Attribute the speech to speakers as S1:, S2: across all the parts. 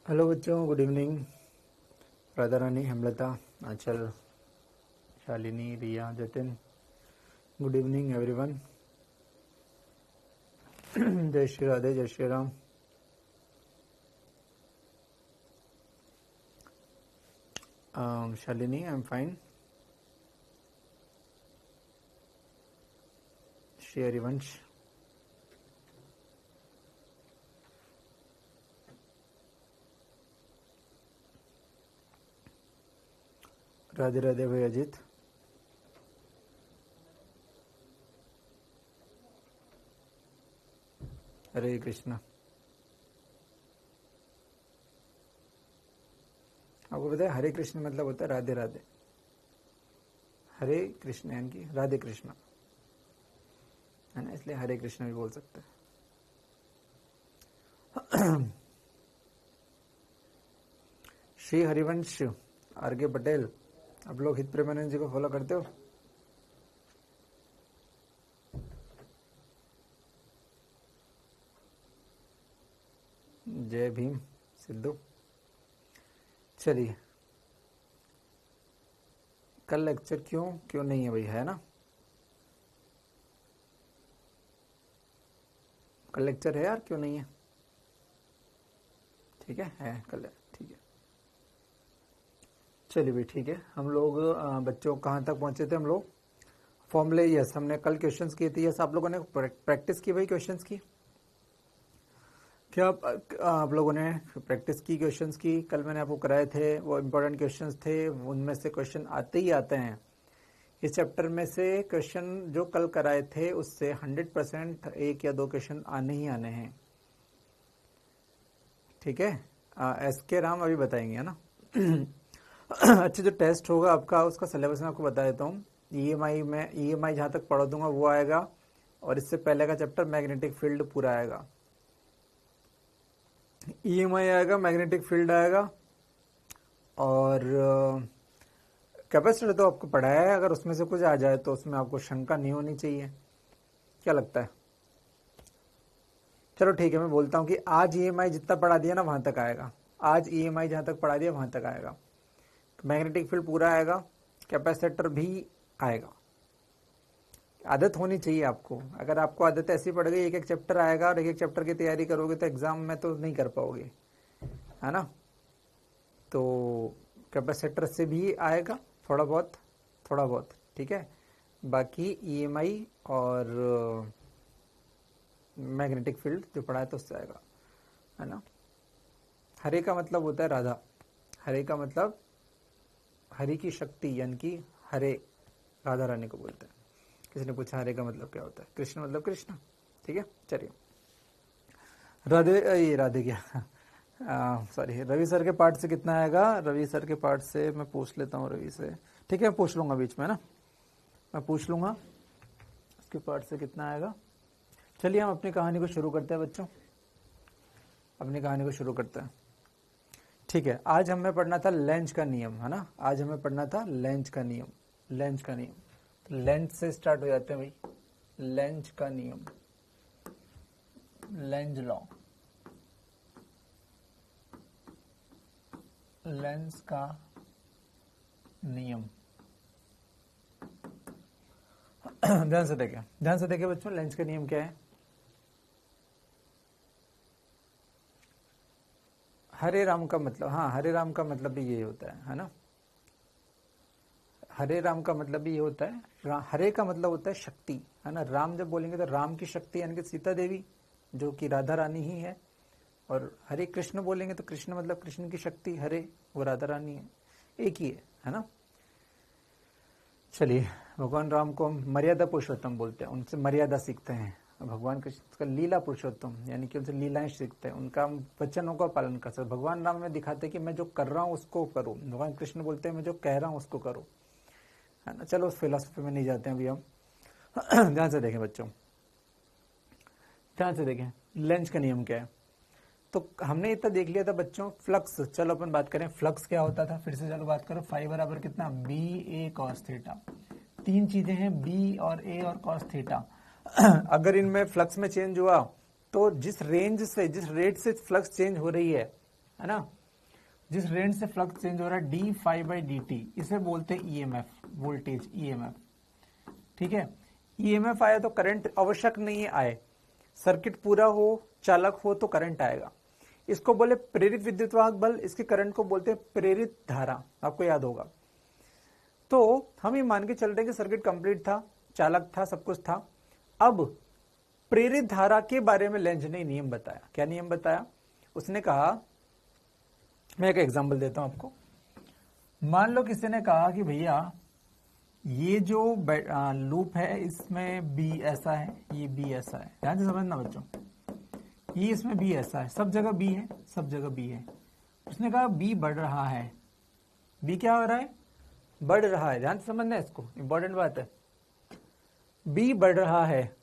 S1: Hello बच्चों, good evening. Radha Rani, Hemlata, आंचल, शालिनी, रिया, Jatin, good evening everyone. जय श्री राधे, जय Shri Ram. Shalini, I am fine. Shri Harivansh, Radhe Radhe भाई अजित। हरे कृष्णा। आपको पता है हरे कृष्ण मतलब होता है राधे राधे। हरे कृष्ण यानी कि राधे कृष्णा है ना, इसलिए हरे कृष्ण भी बोल सकते हैं। श्री हरिवंश, आर.के. पटेल, आप लोग हित प्रेमानंद जी को फॉलो करते हो? जय भीम सिद्धू। चलिए, कल लेक्चर क्यों नहीं है भाई, है ना? कल लेक्चर है यार, क्यों नहीं है? ठीक है कल है, ठीक है। चलिए भाई, ठीक है। हम लोग बच्चों कहाँ तक पहुंचे थे हम लोग? फॉर्मूले, यस, हमने कल क्वेश्चंस किए थे। यस, आप लोगों ने प्रैक्टिस की भाई क्वेश्चंस की? क्या आप लोगों ने प्रैक्टिस की क्वेश्चंस की? कल मैंने आपको कराए थे, वो इम्पोर्टेंट क्वेश्चंस थे, उनमें से क्वेश्चन आते ही आते हैं। इस चैप्टर में से क्वेश्चन जो कल कराए थे उससे 100% एक या दो क्वेश्चन आने ही आने हैं। ठीक है, एस.के. राम अभी बताएंगे, है ना? अच्छा, जो टेस्ट होगा आपका, उसका सिलेबस मैं आपको बता देता हूँ। ईएमआई जहाँ तक पढ़ा दूंगा वो आएगा, और इससे पहले का चैप्टर मैग्नेटिक फील्ड पूरा आएगा। ईएमआई आएगा, मैग्नेटिक फील्ड आएगा, और कैपेसिटर तो आपको पढ़ाया है। अगर उसमें से कुछ आ जाए तो उसमें आपको शंका नहीं होनी चाहिए। क्या लगता है? चलो ठीक है, मैं बोलता हूँ कि आज ईएमआई जितना पढ़ा दिया ना वहां तक आएगा। आज ईएमआई जहां तक पढ़ा दिया वहां तक आएगा। मैग्नेटिक फील्ड पूरा आएगा, कैपेसिटर भी आएगा। आदत होनी चाहिए आपको। अगर आपको आदत ऐसी पड़ गई, एक एक चैप्टर आएगा और एक एक चैप्टर की तैयारी करोगे तो एग्जाम में तो नहीं कर पाओगे, है ना? तो कैपेसिटर से भी आएगा थोड़ा बहुत, ठीक है। बाकी ईएमआई और मैग्नेटिक फील्ड जो पढ़ा है तो उससे आएगा, है ना? हरे का मतलब होता है राधा। हरे का मतलब हरि की शक्ति, यानी कि हरे राधा रानी को बोलते हैं। किसी ने पूछा हरे का मतलब क्या होता है? कृष्ण मतलब कृष्ण। ठीक है, चलिए। राधे क्या, सॉरी, रवि सर के पार्ट से कितना आएगा? रवि सर के पार्ट से मैं पूछ लेता हूँ रवि से। ठीक है, पूछ लूंगा बीच में ना, मैं पूछ लूंगा उसके पार्ट से कितना आएगा। चलिए, हम अपनी कहानी को शुरू करते हैं बच्चों, अपनी कहानी को शुरू करते हैं। ठीक है, आज हमें पढ़ना था लेंज का नियम, है ना? आज हमें पढ़ना था लेंज का नियम। लेंज का नियम, तो लेंज से स्टार्ट हो जाते हैं भाई। लेंज का नियम, लेंज लॉ, लेंस का नियम। ध्यान से देखें बच्चों, लेंस का नियम क्या है? हरे राम का मतलब, हाँ, हरे राम का मतलब भी ये होता है ना? हरे राम का मतलब भी ये होता है। हरे का मतलब होता है शक्ति, है ना? राम जब बोलेंगे तो राम की शक्ति यानी कि सीता देवी, जो कि राधा रानी ही है। और हरे कृष्ण बोलेंगे तो कृष्ण मतलब कृष्ण की शक्ति, हरे वो राधा रानी है, एक ही है ना? चलिए, भगवान राम को हम मर्यादा पुरुषोत्तम बोलते हैं, उनसे मर्यादा सीखते हैं। भगवान कृष्ण का लीला पुरुषोत्तम, यानी कि उनसे लीलाएं सीखते हैं, उनका वचनों का पालन कर सकते। भगवान राम में दिखाते हैं कि मैं जो कर रहा हूँ उसको करो, भगवान कृष्ण बोलते हैं मैं जो कह रहा हूँ उसको करो, है ना? चलो, उस फिलोसफी में नहीं जाते हैं अभी हम। ध्यान से देखें बच्चों, ध्यान से देखें, लेंज का नियम क्या है। तो हमने इतना देख लिया था बच्चों, फ्लक्स। चलो अपन बात करें फ्लक्स क्या होता था, फिर से चलो बात करो। फाई बराबर कितना? बी ए कॉस थीटा। तीन चीजें हैं, बी और ए और कॉस थीटा। अगर इनमें फ्लक्स में चेंज हुआ तो जिस रेंज से, जिस रेट से फ्लक्स चेंज हो रही है है ना। जिस रेंज से फ्लक्स चेंज हो रहा है d phi by d t, इसे बोलते हैं ईएमएफ, वोल्टेज ईएमएफ, ठीक है। ईएमएफ आया तो करंट आवश्यक नहीं आए, सर्किट पूरा हो, चालक हो तो करंट आएगा। इसको बोले प्रेरित विद्युत वाहक बल, इसके करंट को बोलते हैं प्रेरित धारा, आपको याद होगा। तो हम ये मान के चल रहे हैं कि सर्किट कंप्लीट था, चालक था, सब कुछ था। अब प्रेरित धारा के बारे में लेंज ने नियम बताया। क्या नियम बताया? उसने कहा, मैं एक एग्जांपल देता हूं आपको। मान लो किसी ने कहा कि भैया ये जो लूप है इसमें बी ऐसा है, ये बी ऐसा है, ध्यान से समझना बच्चों, ये इसमें बी ऐसा है, सब जगह बी है, सब जगह बी है। उसने कहा बी बढ़ रहा है। बी क्या हो रहा है? बढ़ रहा है। ध्यान से समझना, इसको इंपॉर्टेंट बात है, बी बढ़ रहा है।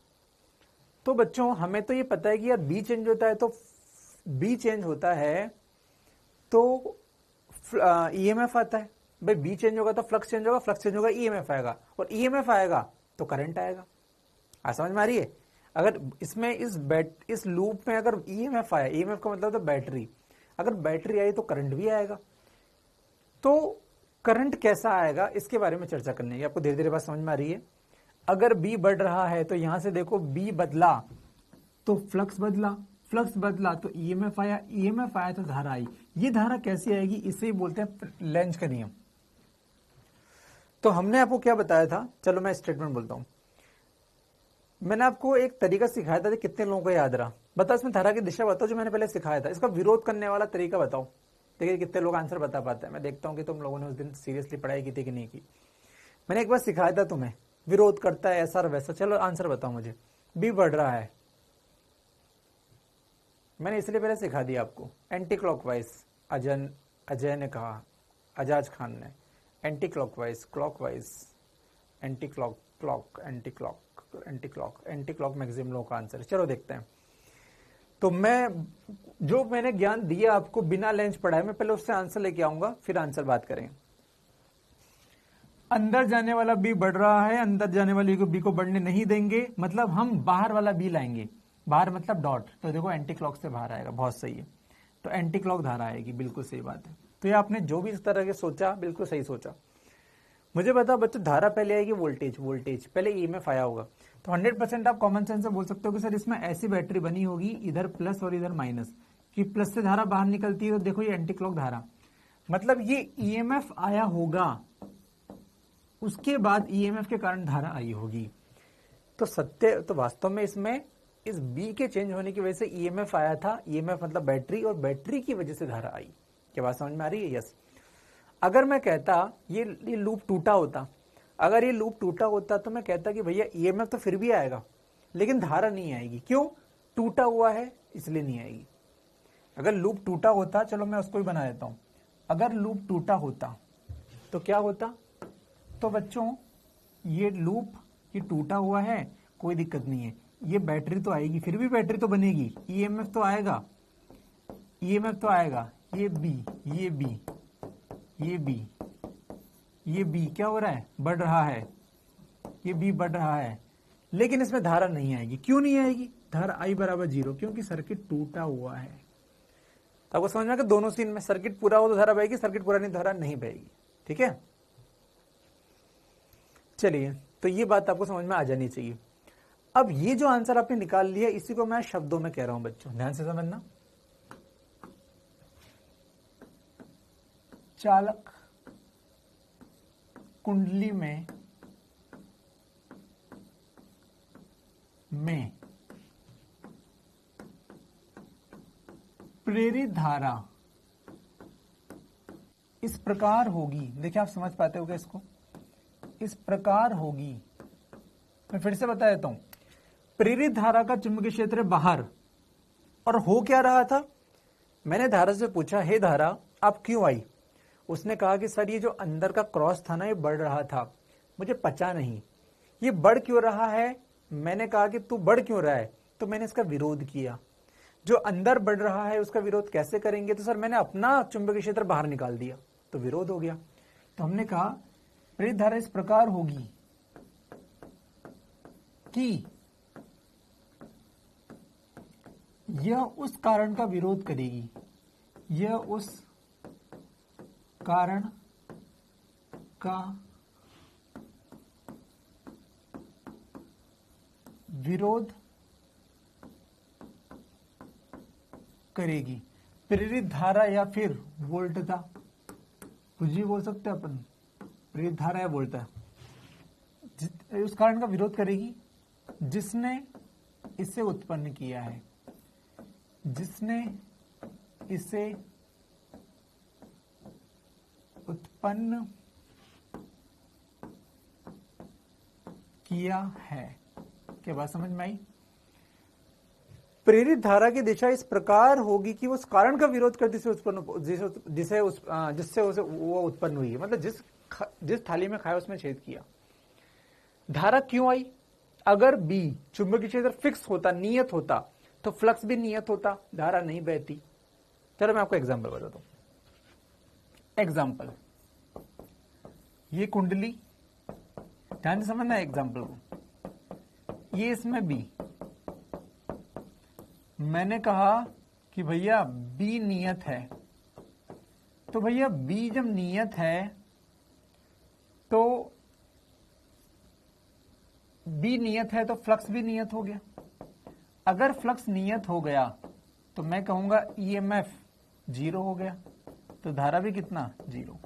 S1: तो बच्चों हमें तो ये पता है कि यार बी चेंज होता है तो बी चेंज होता है तो ईएमएफ आता है। भाई बी चेंज होगा तो फ्लक्स चेंज होगा, फ्लक्स चेंज होगा ईएमएफ आएगा, और ईएमएफ आएगा तो करंट आएगा। समझ में आ रही है? अगर इसमें इस लूप में अगर ईएमएफ आया, ईएमएफ का मतलब तो बैटरी, अगर बैटरी आई तो करंट भी आएगा। तो करंट कैसा आएगा इसके बारे में चर्चा करनी है। आपको धीरे धीरे बात समझ में आ रही है? अगर बी बढ़ रहा है तो यहां से देखो बी बदला तो फ्लक्स बदला, फ्लक्स बदला तो ईएमएफ आया, ईएमएफ आया तो धारा आई। ये धारा कैसी आएगी? इसे ही बोलते हैं लेंज का नियम। तो हमने आपको क्या बताया था, चलो मैं स्टेटमेंट बोलता हूं। मैंने आपको एक तरीका सिखाया था, कितने लोगों को याद रहा? बताओ इसमें धारा की दिशा बताओ, जो मैंने पहले सिखाया था। इसका विरोध करने वाला तरीका बताओ, देखिए कितने लोग आंसर बता पाते हैं। मैं देखता हूं कि तुम लोगों ने उस दिन सीरियसली पढ़ाई की थी कि नहीं की। मैंने एक बार सिखाया था तुम्हें, विरोध करता है ऐसा और वैसा। चलो आंसर बताओ मुझे। बी बढ़ रहा है, मैंने इसलिए पहले सिखा दिया आपको। एंटी क्लॉकवाइज अजय ने कहा, अजाज खान ने, anti clockwise, clockwise, anti clock, clock, anti clock, anti clock, anti clock maximum लोगों का आंसर। चलो देखते हैं। तो मैंने ज्ञान दिया आपको बिना लेंस पढ़ाए, मैं पहले उससे आंसर लेके आऊंगा, फिर आंसर बात करेंगे। अंदर जाने वाला बी बढ़ रहा है, अंदर जाने वाली को बी को बढ़ने नहीं देंगे, मतलब हम बाहर वाला बी लाएंगे। बाहर मतलब डॉट, तो देखो एंटी क्लॉक से बाहर आएगा, बहुत सही है। तो एंटी क्लॉक धारा आएगी, बिल्कुल सही बात है। तो ये आपने जो भी इस तरह के सोचा बिल्कुल सही सोचा। मुझे बताओ बच्चों, धारा पहले आएगी वोल्टेज, वोल्टेज पहले ईएमएफ आया होगा। तो 100% आप कॉमन सेंस से बोल सकते हो कि सर इसमें ऐसी बैटरी बनी होगी, इधर प्लस और इधर माइनस, कि प्लस से धारा बाहर निकलती है, तो देखो ये एंटी क्लॉक धारा, मतलब ये ईएमएफ आया होगा, उसके बाद ईएमएफ के कारण धारा आई होगी। तो वास्तव में इसमें इस बी के चेंज होने की वजह से ईएमएफ आया था। ईएमएफ मतलब बैटरी, और बैटरी की वजह से धारा आई। क्या बात समझ में आ रही है? यस। अगर मैं कहता ये लूप टूटा होता, अगर ये लूप टूटा होता तो मैं कहता कि भैया ईएमएफ तो फिर भी आएगा लेकिन धारा नहीं आएगी। क्यों? टूटा हुआ है इसलिए नहीं आएगी। अगर लूप टूटा होता, चलो मैं उसको ही बना देता हूं, अगर लूप टूटा होता तो क्या होता? तो बच्चों ये लूप ये टूटा हुआ है, कोई दिक्कत नहीं है, ये बैटरी तो आएगी, फिर भी बैटरी तो बनेगी, ईएमएफ तो आएगा, ईएमएफ तो आएगा। ये बी, ये बी, ये बी, ये बी क्या हो रहा है? बढ़ रहा है, ये बी बढ़ रहा है, लेकिन इसमें धारा नहीं आएगी। क्यों नहीं आएगी? धारा आई बराबर 0, क्योंकि सर्किट टूटा हुआ है। तो आपको समझ में कि दोनों सीन में सर्किट पूरा हो तो धारा बहेगी, सर्किट पूरा नहीं धारा नहीं बहेगी। ठीक है, चलिए, तो ये बात आपको समझ में आ जानी चाहिए। अब ये जो आंसर आपने निकाल लिया, इसी को मैं शब्दों में कह रहा हूं बच्चों, ध्यान से समझना। चालक कुंडली में प्रेरित धारा इस प्रकार होगी। देखिए आप समझ पाते हो क्या इसको? इस प्रकार होगी। मैं फिर से बता देता हूं, प्रेरित धारा का चुंबकीय क्षेत्र बाहर, और हो क्या रहा था? मैंने धारा से पूछा, हे धारा आप क्यों आई? उसने कहा कि सर ये जो अंदर का क्रॉस था ना, ये बढ़ रहा था, मुझे पचा नहीं, ये बढ़ क्यों रहा है? मैंने कहा कि तू बढ़ क्यों रहा है? तो मैंने इसका विरोध किया। जो अंदर बढ़ रहा है उसका विरोध कैसे करेंगे? तो सर मैंने अपना चुंबकीय क्षेत्र बाहर निकाल दिया, तो विरोध हो गया। तो हमने कहा प्रेरित धारा इस प्रकार होगी कि यह उस कारण का विरोध करेगी, यह उस कारण का विरोध करेगी। प्रेरित धारा या फिर वोल्टता, कुछ भी बोल सकते हैं अपन, प्रेरित धारा या वोल्टता उस कारण का विरोध करेगी जिसने इसे उत्पन्न किया है, जिसने इसे उत्पन्न किया है। क्या बात समझ में आई? प्रेरित धारा की दिशा इस प्रकार होगी कि उस कारण का विरोध करते से उत्पन्न जिससे उसे वो उत्पन्न हुई है, मतलब जिस थाली में खाया उसमें छेद किया। धारा क्यों आई? अगर बी चुंबकीय क्षेत्र फिक्स होता, नियत होता, तो फ्लक्स भी नियत होता, धारा नहीं बहती। चलो मैं आपको एग्जांपल बताता हूं। एग्जांपल, ये कुंडली, ध्यान से समझना है एग्जांपल को। ये इसमें बी, मैंने कहा कि भैया बी नियत है, तो भैया बी जब नियत है तो बी नियत है तो फ्लक्स भी नियत हो गया। अगर फ्लक्स नियत हो गया तो मैं कहूंगा ईएमएफ 0 हो गया, तो धारा भी कितना? 0।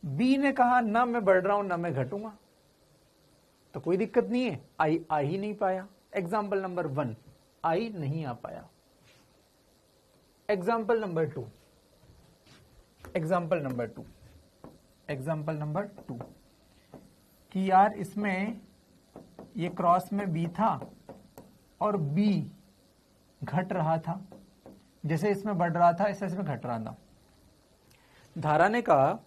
S1: बी ने कहा ना मैं बढ़ रहा हूं ना मैं घटूंगा, तो कोई दिक्कत नहीं है, आई आ ही नहीं पाया। एग्जाम्पल नंबर 1 आई नहीं आ पाया। Example number 2, example number 2, example number 2 कि यार इसमें ये क्रॉस में बी था और बी घट रहा था, जैसे इसमें बढ़ रहा था ऐसे इसमें घट रहा था। धारा ने कहा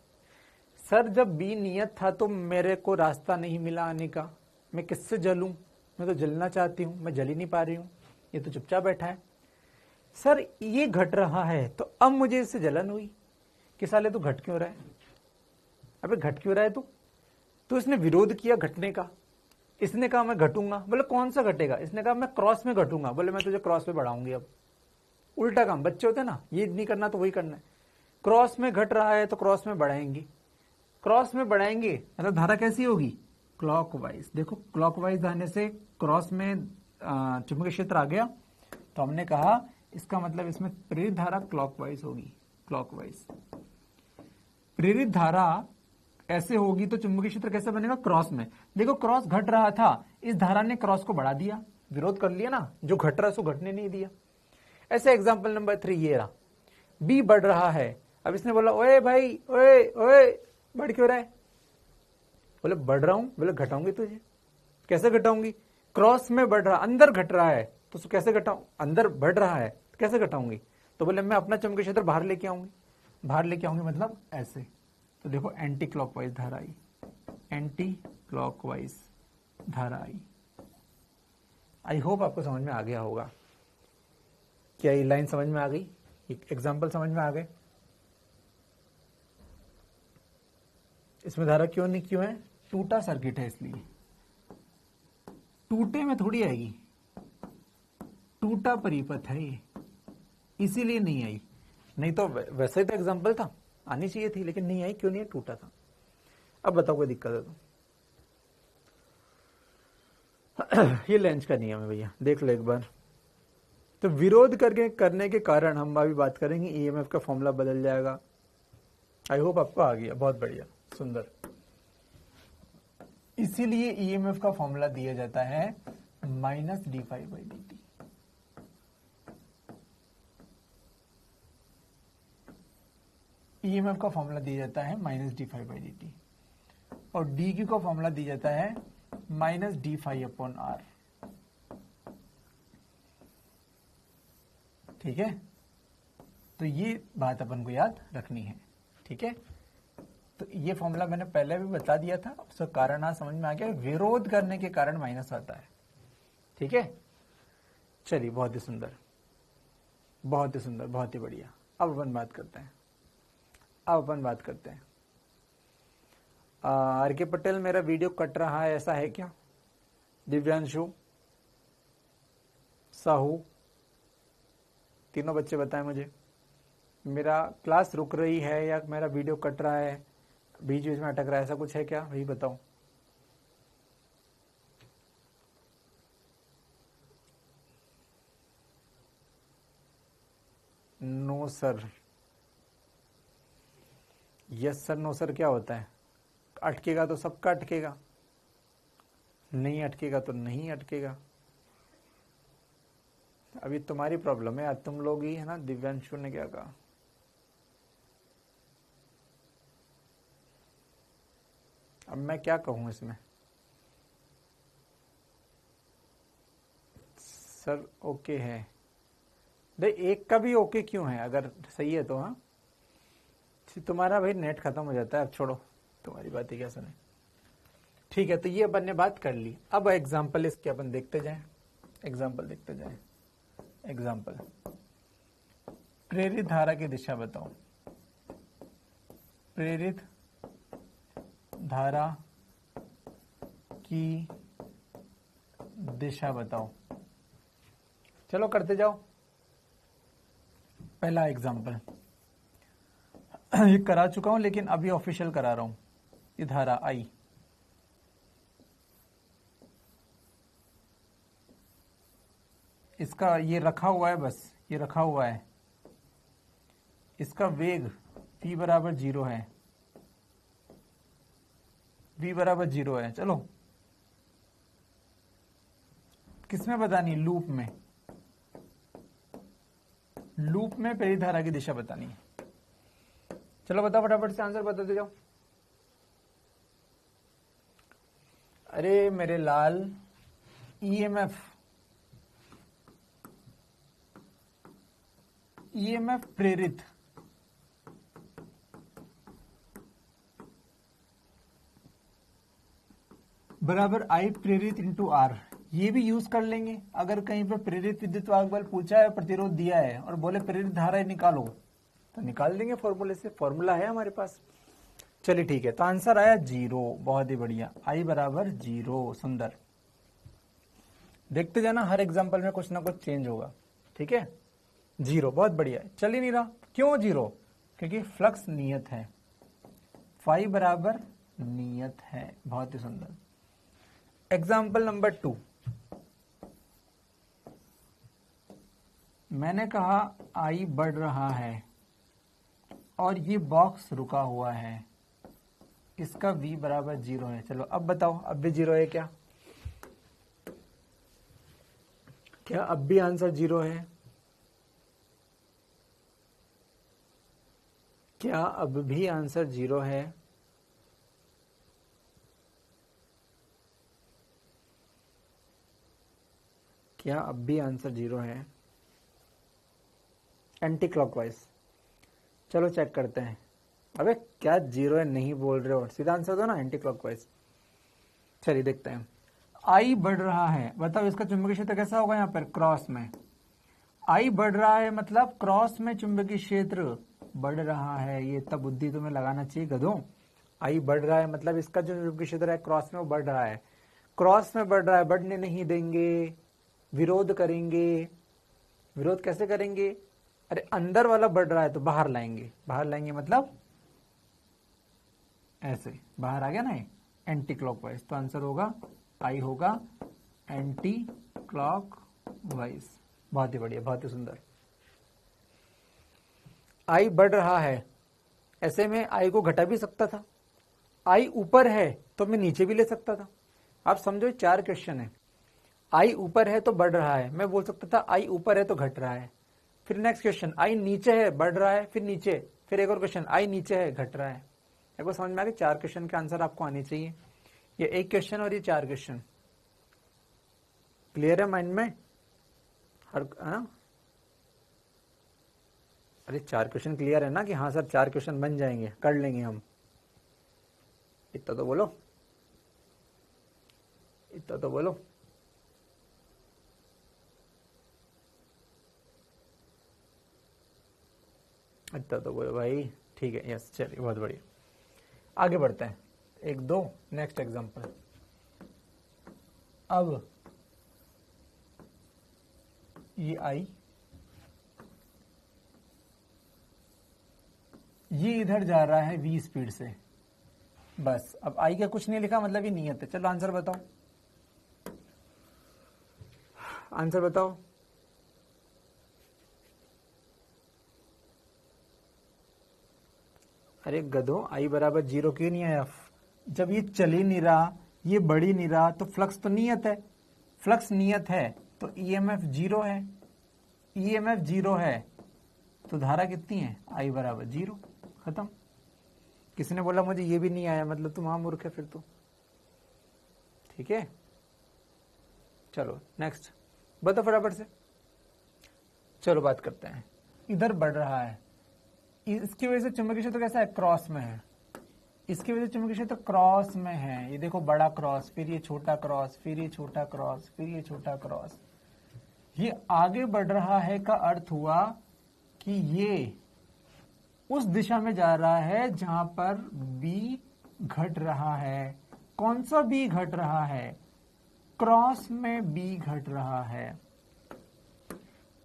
S1: सर जब बी नियत था तो मेरे को रास्ता नहीं मिला आने का, मैं किससे जलूं? मैं तो जलना चाहती हूं, मैं जल ही नहीं पा रही हूं, ये तो चुपचाप बैठा है। सर ये घट रहा है तो अब मुझे इससे जलन हुई कि साले तू घट क्यों रहा है? अबे घट क्यों रहा है तू? तो इसने विरोध किया घटने का। इसने कहा मैं घटूंगा, बोले कौन सा घटेगा? इसने कहा मैं क्रॉस में घटूंगा, बोले मैं तुझे क्रॉस में बढ़ाऊंगी। अब उल्टा काम, बच्चे होते ना, ये नहीं करना तो वही करना है। क्रॉस में घट रहा है तो क्रॉस में बढ़ाएंगे, क्रॉस में बढ़ाएंगे, मतलब धारा कैसी होगी? क्लॉकवाइज। देखो क्लॉकवाइज आने से क्रॉस में चुंबकीय क्षेत्र आ गया, तो हमने कहा इसका मतलब इसमें प्रेरित धारा क्लॉकवाइज होगी। क्लॉकवाइज प्रेरित धारा ऐसे होगी तो चुंबकीय क्षेत्र कैसे बनेगा? क्रॉस में। देखो क्रॉस घट रहा था, इस धारा ने क्रॉस को बढ़ा दिया, विरोध कर लिया ना, जो घट रहा है उसको घटने नहीं दिया। ऐसे एग्जाम्पल नंबर 3 ये रहा, बी बढ़ रहा है, अब इसने बोला ओए भाई ओए ओए बढ़ क्यों रहा है? बोले बढ़ रहा हूं, बोले घटाऊंगी तुझे। कैसे घटाऊंगी? क्रॉस में बढ़ रहा, अंदर घट रहा है तो कैसे घटाऊं? अंदर बढ़ रहा है कैसे घटाऊंगी? तो बोले मैं अपना चुंबकीय क्षेत्र बाहर लेके आऊंगी। बाहर लेके आऊंगी मतलब ऐसे। तो देखो एंटी क्लॉकवाइज धारा आई, एंटी क्लॉकवाइज धारा आई। आई होप आपको समझ में आ गया होगा। क्या ये लाइन समझ में आ गई? एग्जाम्पल समझ में आ गए? इसमें धारा क्यों नहीं, क्यों है? टूटा सर्किट है इसलिए। टूटे में थोड़ी आएगी, टूटा परिपथ है ये, इसीलिए नहीं आई। नहीं तो वैसे तो एग्जाम्पल था, आनी चाहिए थी, लेकिन नहीं आई। क्यों नहीं है? टूटा था। अब बताओ कोई दिक्कत है तो ये लेंज का नियम है भैया, देख लो एक बार। तो विरोध करने के कारण हम अभी बात करेंगे, ईएमएफ का फॉर्मूला बदल जाएगा। आई होप आपको आ गया, बहुत बढ़िया, सुंदर। इसीलिए ईएमएफ का फॉर्मूला दिया जाता है -d∅dt। ईएमएफ का फॉर्मूला दिया जाता है -d∅dt और dq का फॉर्मूला दिया जाता है -d∅/r। ठीक है, तो ये बात अपन को याद रखनी है। ठीक है, तो ये फॉर्मूला मैंने पहले भी बता दिया था, उसका कारण आज समझ में आ गया। विरोध करने के कारण माइनस आता है। ठीक है, चलिए बहुत ही सुंदर, बहुत ही सुंदर, बहुत ही बढ़िया। अब अपन बात करते हैं, आर के पटेल मेरा वीडियो कट रहा है, ऐसा है क्या? दिव्यांशु, साहू, तीनों बच्चे बताएं मुझे। मेरा क्लास रुक रही है या मेरा वीडियो कट रहा है, बीच बीच में अटक रहा है, ऐसा कुछ है क्या? वही बताओ। No sir, yes sir, no sir क्या होता है? अटकेगा तो सबका अटकेगा, नहीं अटकेगा तो नहीं अटकेगा। अभी तुम्हारी प्रॉब्लम है, आज तुम लोग ही है ना। दिव्यांशु ने क्या कहा? अब मैं क्या कहूं इसमें? सर ओके है, देख एक का भी ओके क्यों है अगर सही है तो? हाँ, तुम्हारा भाई नेट खत्म हो जाता है, अब छोड़ो, तुम्हारी बात ही क्या सुने। ठीक है, तो ये अपन ने बात कर ली। अब एग्जाम्पल इसके अपन देखते जाएं, एग्जाम्पल देखते जाएं। एग्जाम्पल, प्रेरित धारा की दिशा बताओ। प्रेरित धारा की दिशा बताओ। चलो करते जाओ। पहला एग्जाम्पल ये करा चुका हूं, लेकिन अभी ऑफिशियल करा रहा हूं। ये धारा आई, इसका ये रखा हुआ है, बस ये रखा हुआ है। इसका वेग v बराबर 0 है, v बराबर 0 है। चलो किसमें बतानी? लूप में। लूप में प्रेरित धारा की दिशा बतानी है। चलो बताओ फटाफट से आंसर बताते जाओ। अरे मेरे लाल, ईएमएफ प्रेरित बराबर आई प्रेरित इंटू आर। ये भी यूज कर लेंगे अगर कहीं पे प्रेरित विद्युत वाहक बल पूछा है, प्रतिरोध दिया है और बोले प्रेरित धारा निकालो, तो निकाल देंगे फॉर्मूले से, फॉर्मूला है हमारे पास। चलिए ठीक है, तो आंसर आया 0। बहुत ही बढ़िया, आई बराबर 0। सुंदर। देखते जाना, हर एग्जाम्पल में कुछ ना कुछ चेंज होगा। ठीक है, 0 बहुत बढ़िया। चल ही नहीं रहा, क्यों 0? क्योंकि फ्लक्स नियत है, फाई बराबर नियत है। बहुत ही सुंदर। एग्जाम्पल नंबर 2, मैंने कहा आई बढ़ रहा है और ये बॉक्स रुका हुआ है, इसका v बराबर 0 है। चलो अब बताओ, अब भी 0 है क्या? क्या अब भी आंसर 0 है? क्या अब भी आंसर 0 है? क्या अब भी आंसर 0 है? Anti clockwise. चलो चेक करते हैं। अबे क्या 0 है नहीं बोल रहे हो? सीधा आंसर दो ना, एंटी क्लॉकवाइज। चलिए देखते हैं। आई बढ़ रहा है, बताओ इसका चुंबकीय क्षेत्र कैसा होगा? यहाँ पर क्रॉस में आई बढ़ रहा है, मतलब क्रॉस में चुंबकीय क्षेत्र बढ़ रहा है। ये तब बुद्धि तुम्हें लगाना चाहिए गधों। आई बढ़ रहा है मतलब इसका जो चुंबकीय क्षेत्र है क्रॉस में वो बढ़ रहा है। क्रॉस में बढ़ रहा है, बढ़ने नहीं देंगे, विरोध करेंगे। विरोध कैसे करेंगे? अरे अंदर वाला बढ़ रहा है तो बाहर लाएंगे। बाहर लाएंगे मतलब ऐसे बाहर आ गया ना, एंटी क्लॉकवाइज। तो आंसर होगा आई होगा एंटी क्लॉकवाइज। बहुत ही बढ़िया, बहुत ही सुंदर। आई बढ़ रहा है, ऐसे में आई को घटा भी सकता था। आई ऊपर है तो मैं नीचे भी ले सकता था। आप समझो 4 क्वेश्चन है। आई ऊपर है तो बढ़ रहा है, मैं बोल सकता था आई ऊपर है तो घट रहा है। फिर नेक्स्ट क्वेश्चन, आई नीचे है बढ़ रहा है, फिर नीचे, फिर एक और क्वेश्चन आई नीचे है घट रहा है। एक बार समझ में आ गया? 4 क्वेश्चन के आंसर आपको आने चाहिए। ये 1 क्वेश्चन और ये 4 क्वेश्चन। क्लियर है माइंड में? हर अरे 4 क्वेश्चन क्लियर है ना कि हाँ सर 4 क्वेश्चन बन जाएंगे, कर लेंगे हम। इतना तो बोलो, इतना तो बोलो। इतना तो बोलो भाई। ठीक है, यस, चलिए बहुत बढ़िया। आगे बढ़ते हैं, 1 2 नेक्स्ट एग्जांपल। अब ये आई ये इधर जा रहा है v स्पीड से, बस। अब आई का कुछ नहीं लिखा, मतलब ये नियत है। चलो आंसर बताओ, आंसर बताओ। अरे गधो, आई बराबर 0 क्यों नहीं आया? जब ये चल ही नहीं रहा, ये बढ़ ही नहीं रहा, तो फ्लक्स तो नियत है। फ्लक्स नियत है तो ईएमएफ 0 है। ईएमएफ 0 है तो धारा कितनी है? आई बराबर 0, खत्म। किसी ने बोला मुझे ये भी नहीं आया, मतलब तुम मूर्ख है फिर तो। ठीक है, चलो नेक्स्ट बताओ फटाफट से। चलो बात करते हैं। इधर बढ़ रहा है, इसकी वजह से चुंबकीय क्षेत्र कैसा है? क्रॉस में है। इसकी वजह से चुंबकीय क्षेत्र क्रॉस में है। ये देखो, बड़ा क्रॉस, फिर ये छोटा क्रॉस, फिर ये छोटा क्रॉस, फिर ये छोटा क्रॉस। ये आगे बढ़ रहा है का अर्थ हुआ कि ये उस दिशा में जा रहा है जहां पर बी घट रहा है। कौन सा बी घट रहा है? क्रॉस में बी घट रहा है।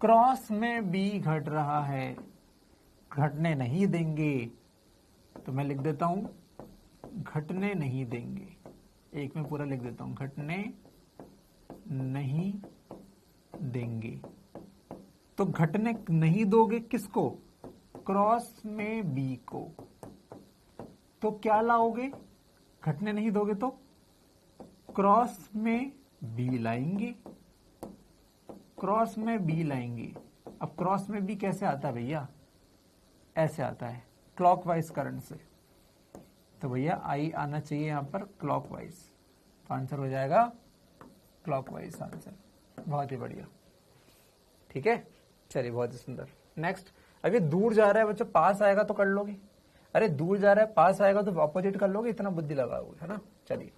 S1: क्रॉस में बी घट रहा है। घटने नहीं देंगे, तो मैं लिख देता हूं घटने नहीं देंगे। एक में पूरा लिख देता हूं, घटने नहीं देंगे। तो घटने नहीं दोगे किसको? क्रॉस में बी को। तो क्या लाओगे? घटने नहीं दोगे तो क्रॉस में बी लाएंगे। क्रॉस में बी लाएंगे। अब क्रॉस में बी कैसे आता है भैया? ऐसे आता है, क्लॉकवाइज करंट से। तो भैया आई आना चाहिए यहां पर क्लॉकवाइज, तो आंसर हो जाएगा क्लॉकवाइज आंसर। बहुत ही बढ़िया, ठीक है, चलिए बहुत ही सुंदर। नेक्स्ट, अब ये दूर जा रहा है बच्चों, पास आएगा तो कर लोगे। अरे दूर जा रहा है, पास आएगा तो ऑपोजिट कर लोगे, इतना बुद्धि लगाओगे, है ना। चलिए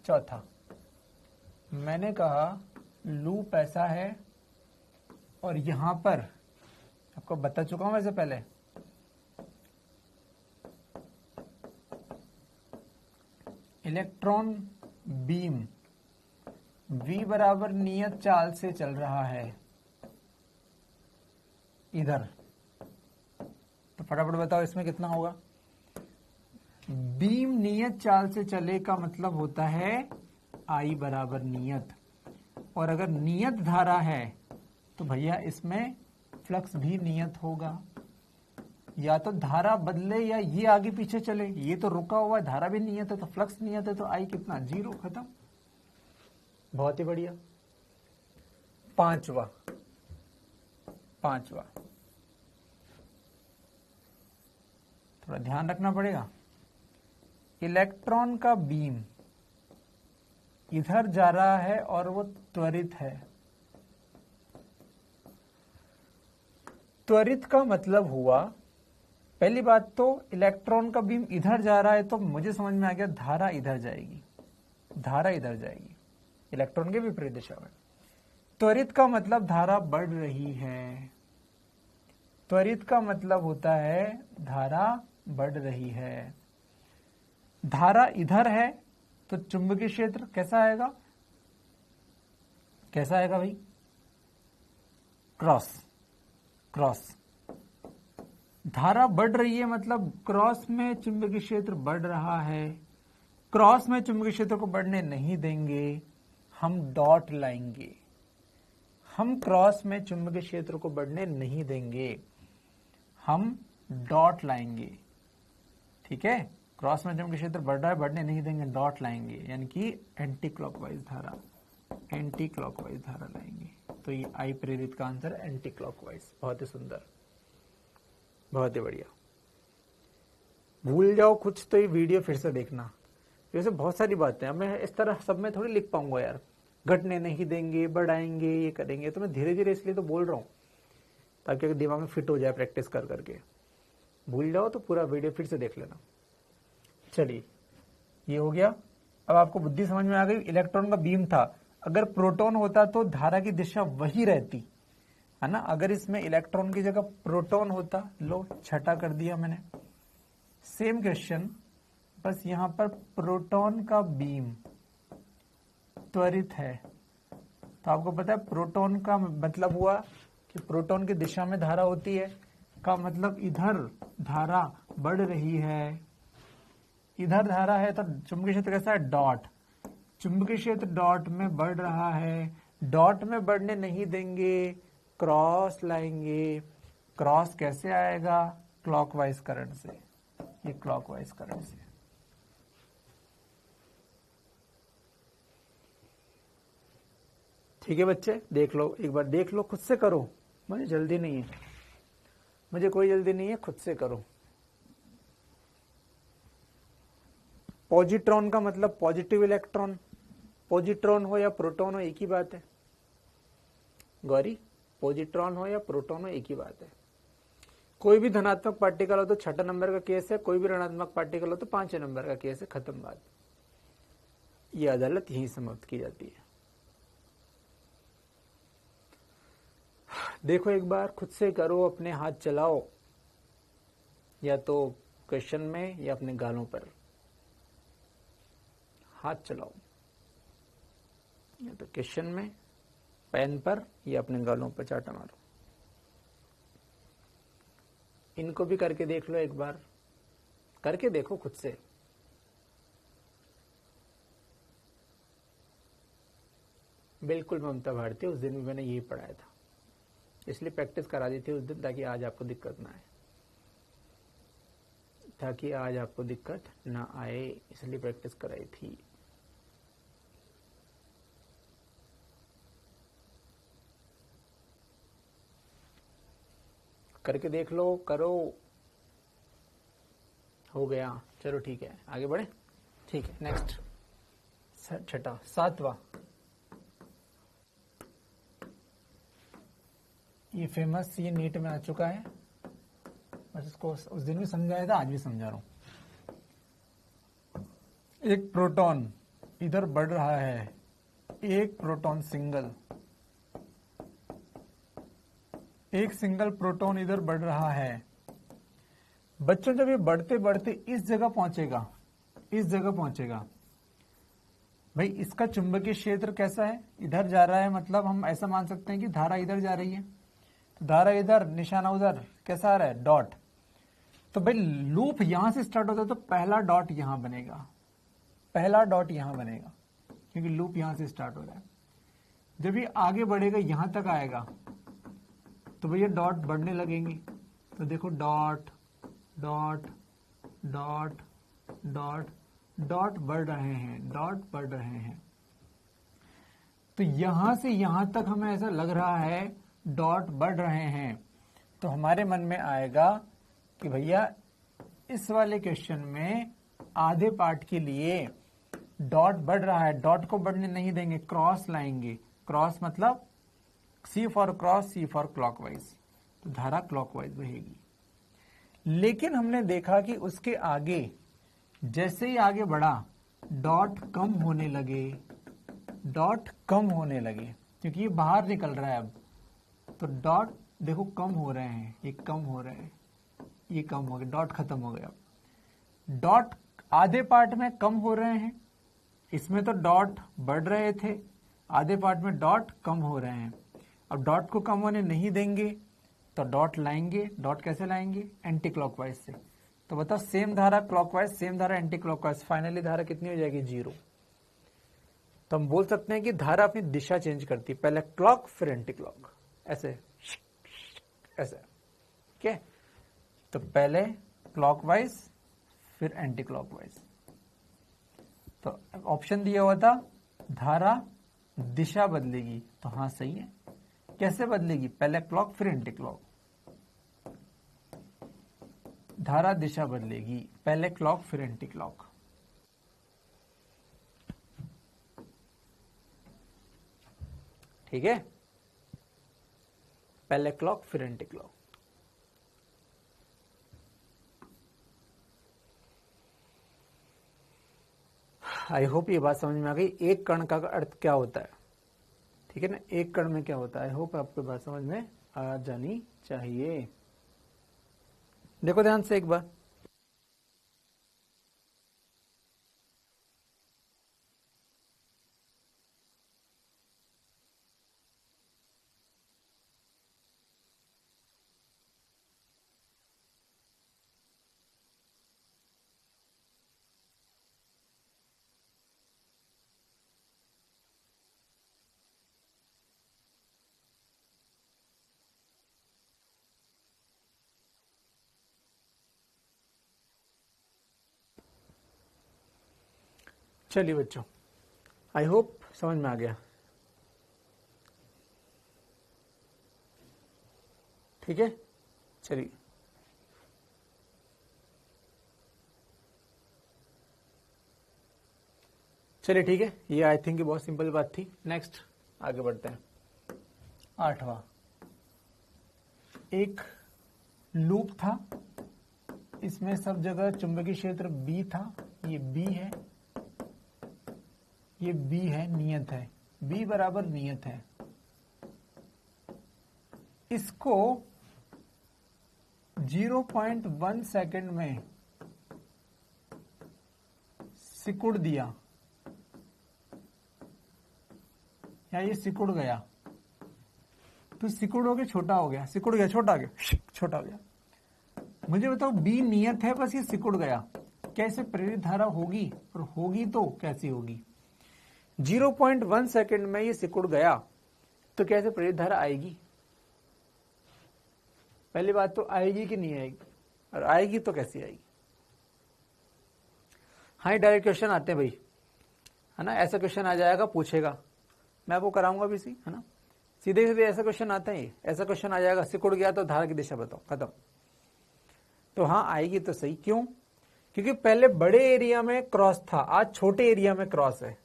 S1: चौथा, मैंने कहा लूप ऐसा है और यहां पर आपको बता चुका हूं वैसे पहले, इलेक्ट्रॉन बीम v बराबर नियत चाल से चल रहा है इधर। तो फटाफट बताओ इसमें कितना होगा? बीम नियत चाल से चले का मतलब होता है I बराबर नियत, और अगर नियत धारा है तो भैया इसमें फ्लक्स भी नियत होगा। या तो धारा बदले या ये आगे पीछे चले, ये तो रुका हुआ है, धारा भी नियत है तो फ्लक्स नियत है, तो I कितना? 0, खत्म। बहुत ही बढ़िया। पांचवा थोड़ा ध्यान रखना पड़ेगा। इलेक्ट्रॉन का बीम इधर जा रहा है और वो त्वरित है। त्वरित का मतलब हुआ, पहली बात तो इलेक्ट्रॉन का बीम इधर जा रहा है तो मुझे समझ में आ गया धारा इधर जाएगी, धारा इधर जाएगी, इलेक्ट्रॉन के विपरीत दिशा में। त्वरित का मतलब धारा बढ़ रही है। त्वरित का मतलब होता है धारा बढ़ रही है। धारा इधर है तो चुंबकीय क्षेत्र कैसा आएगा? कैसा आएगा भाई? क्रॉस। धारा बढ़ रही है मतलब क्रॉस में चुंबकीय क्षेत्र बढ़ रहा है। क्रॉस में चुंबकीय क्षेत्र को बढ़ने नहीं देंगे, हम डॉट लाएंगे। हम क्रॉस में चुंबकीय क्षेत्र को बढ़ने नहीं देंगे, हम डॉट लाएंगे। ठीक है, क्रॉस में चुंबकीय क्षेत्र बढ़ रहा है, बढ़ने नहीं देंगे, डॉट लाएंगे, यानी कि एंटी क्लॉकवाइज धारा लाएंगे। तो ये आई प्रेरित का आंसर एंटी क्लॉकवाइज। बहुत ही सुंदर, बहुत ही बढ़िया। भूल जाओ कुछ तो ये वीडियो फिर से देखना। वैसे बहुत सारी बातें हैं, मैं इस तरह सब में थोड़ी लिख पाऊंगा यार। घटने नहीं देंगे, बढ़ाएंगे, ये करेंगे, तो मैं धीरे धीरे इसलिए तो बोल रहा हूँ ताकि दिमाग में फिट हो जाए प्रैक्टिस कर करके। भूल जाओ तो पूरा वीडियो फिर से देख लेना। चलिए ये हो गया। अब आपको बुद्धि समझ में आ गई। इलेक्ट्रॉन का बीम था, अगर प्रोटॉन होता तो धारा की दिशा वही रहती, है ना। अगर इसमें इलेक्ट्रॉन की जगह प्रोटॉन होता, लो छठा कर दिया मैंने। सेम क्वेश्चन, बस यहां पर प्रोटॉन का बीम त्वरित है। तो आपको पता है प्रोटॉन का मतलब हुआ कि प्रोटॉन की दिशा में धारा होती है, का मतलब इधर धारा बढ़ रही है, इधर धारा है तो चुंबकीय क्षेत्र कैसा है, डॉट। चुंबकीय क्षेत्र डॉट में बढ़ रहा है, डॉट में बढ़ने नहीं देंगे, क्रॉस लाएंगे। क्रॉस कैसे आएगा, क्लॉकवाइज करंट से, ये क्लॉकवाइज करंट से। ठीक है बच्चे, देख लो एक बार, देख लो, खुद से करो, मुझे जल्दी नहीं है, मुझे कोई जल्दी नहीं है, खुद से करो। पॉजिट्रॉन का मतलब पॉजिटिव इलेक्ट्रॉन, पॉजिट्रॉन हो या प्रोटॉन हो एक ही बात है गौरी, पॉजिट्रॉन हो या प्रोटॉन हो एक ही बात है। कोई भी धनात्मक पार्टिकल हो तो 6 नंबर का केस है, कोई भी ऋणात्मक पार्टिकल हो तो 5 नंबर का केस है, खत्म बात। ये अदालत यहीं समाप्त की जाती है। देखो एक बार खुद से करो, अपने हाथ चलाओ, या तो क्वेश्चन में या अपने गालों पर हाथ चलाओ, या तो क्वेश्चन में पेन पर या अपने गालों पर चाटा मारो। इनको भी करके देख लो एक बार, करके देखो खुद से। बिल्कुल ममता भारती, उस दिन भी मैंने यही पढ़ाया था, इसलिए प्रैक्टिस करा दी थी उस दिन, ताकि आज आपको दिक्कत ना आए, ताकि आज आपको दिक्कत ना आए, इसलिए प्रैक्टिस कराई थी। करके देख लो, करो। हो गया, चलो ठीक है, आगे बढ़े। ठीक है, नेक्स्ट छठा, सातवां, ये फेमस, ये नीट में आ चुका है, बस इसको उस दिन भी समझाया था, आज भी समझा रहा हूं। एक प्रोटॉन इधर बढ़ रहा है, एक प्रोटॉन सिंगल, एक सिंगल प्रोटॉन इधर बढ़ रहा है। बच्चों जब ये बढ़ते बढ़ते इस जगह पहुंचेगा, इस जगह पहुंचेगा, भाई इसका चुंबकीय क्षेत्र कैसा है, इधर जा रहा है, मतलब हम ऐसा मान सकते हैं कि धारा इधर जा रही है, तो धारा इधर, निशाना उधर, कैसा आ रहा है, डॉट। तो भाई लूप यहां से स्टार्ट होता है तो पहला डॉट यहां बनेगा, पहला डॉट यहां बनेगा, क्योंकि लूप यहां से स्टार्ट हो रहा है। जब ये आगे बढ़ेगा यहां तक आएगा तो भैया डॉट बढ़ने लगेंगे, तो देखो dot dot dot dot dot बढ़ रहे हैं, डॉट बढ़ रहे हैं। तो यहां से यहां तक हमें ऐसा लग रहा है डॉट बढ़ रहे हैं, तो हमारे मन में आएगा कि भैया इस वाले क्वेश्चन में आधे पार्ट के लिए डॉट बढ़ रहा है, डॉट को बढ़ने नहीं देंगे, क्रॉस लाएंगे। क्रॉस मतलब C for cross, C for clockwise, तो धारा क्लॉकवाइज बहेगी। लेकिन हमने देखा कि उसके आगे जैसे ही आगे बढ़ा डॉट कम होने लगे, डॉट कम होने लगे, क्योंकि ये बाहर निकल रहा है अब, तो डॉट देखो कम हो रहे हैं, ये कम हो रहे हैं, ये कम हो गए, डॉट खत्म हो गया। डॉट आधे पार्ट में कम हो रहे हैं, इसमें तो डॉट बढ़ रहे थे, आधे पार्ट में डॉट कम हो रहे हैं। अब डॉट को कम होने नहीं देंगे तो डॉट लाएंगे, डॉट कैसे लाएंगे, एंटी क्लॉकवाइज से। तो बताओ सेम धारा क्लॉकवाइज, सेम धारा एंटी क्लॉकवाइज, फाइनली धारा कितनी हो जाएगी, 0। तो हम बोल सकते हैं कि धारा अपनी दिशा चेंज करती है, पहले क्लॉक फिर एंटी क्लॉक, ऐसे ऐसे, ठीक है। तो पहले क्लॉकवाइज फिर एंटी क्लॉकवाइज। तो ऑप्शन दिया हुआ था धारा दिशा बदलेगी, तो हाँ सही है। कैसे बदलेगी, पहले क्लॉक फिर एंटी क्लॉक, धारा दिशा बदलेगी, पहले क्लॉक फिर एंटी क्लॉक। ठीक है, पहले क्लॉक फिर एंटी क्लॉक। आई होप ये बात समझ में आ गई, एक कण का अर्थ क्या होता है, ठीक है ना, एक कण में क्या होता है। आई होप आपको बात समझ में आ जानी चाहिए। देखो ध्यान से एक बार, चलिए बच्चों, आई होप समझ में आ गया। ठीक है, चलिए चलिए ठीक है, ये आई थिंक बहुत सिंपल बात थी। नेक्स्ट आगे बढ़ते हैं। 8वां, एक लूप था, इसमें सब जगह चुंबकीय क्षेत्र बी था। ये बी है, ये बी है, नियत है, बी बराबर नियत है। इसको 0.1 सेकंड में सिकुड़ दिया, या ये सिकुड़ गया, तो सिकुड़ हो गया छोटा हो गया, सिकुड़ गया छोटा हो गया, छोटा हो गया। मुझे बताओ, बी नियत है, बस ये सिकुड़ गया, कैसे प्रेरित धारा होगी, और होगी तो कैसी होगी? 0.1 सेकंड में ये सिकुड़ गया, तो कैसे प्रेरित धारा आएगी? पहली बात तो आएगी कि नहीं आएगी, और आएगी तो कैसी आएगी? हाँ, डायरेक्ट क्वेश्चन आते हैं भाई, है ना, ऐसा क्वेश्चन आ जाएगा, पूछेगा, मैं आपको कराऊंगा भी सी, है ना, सीधे सीधे ऐसा क्वेश्चन आता है। ऐसा क्वेश्चन आ जाएगा, सिकुड़ गया तो धारा की दिशा बताओ, खत्म। तो हाँ, आएगी तो सही। क्यों? क्योंकि पहले बड़े एरिया में क्रॉस था, आज छोटे एरिया में क्रॉस है।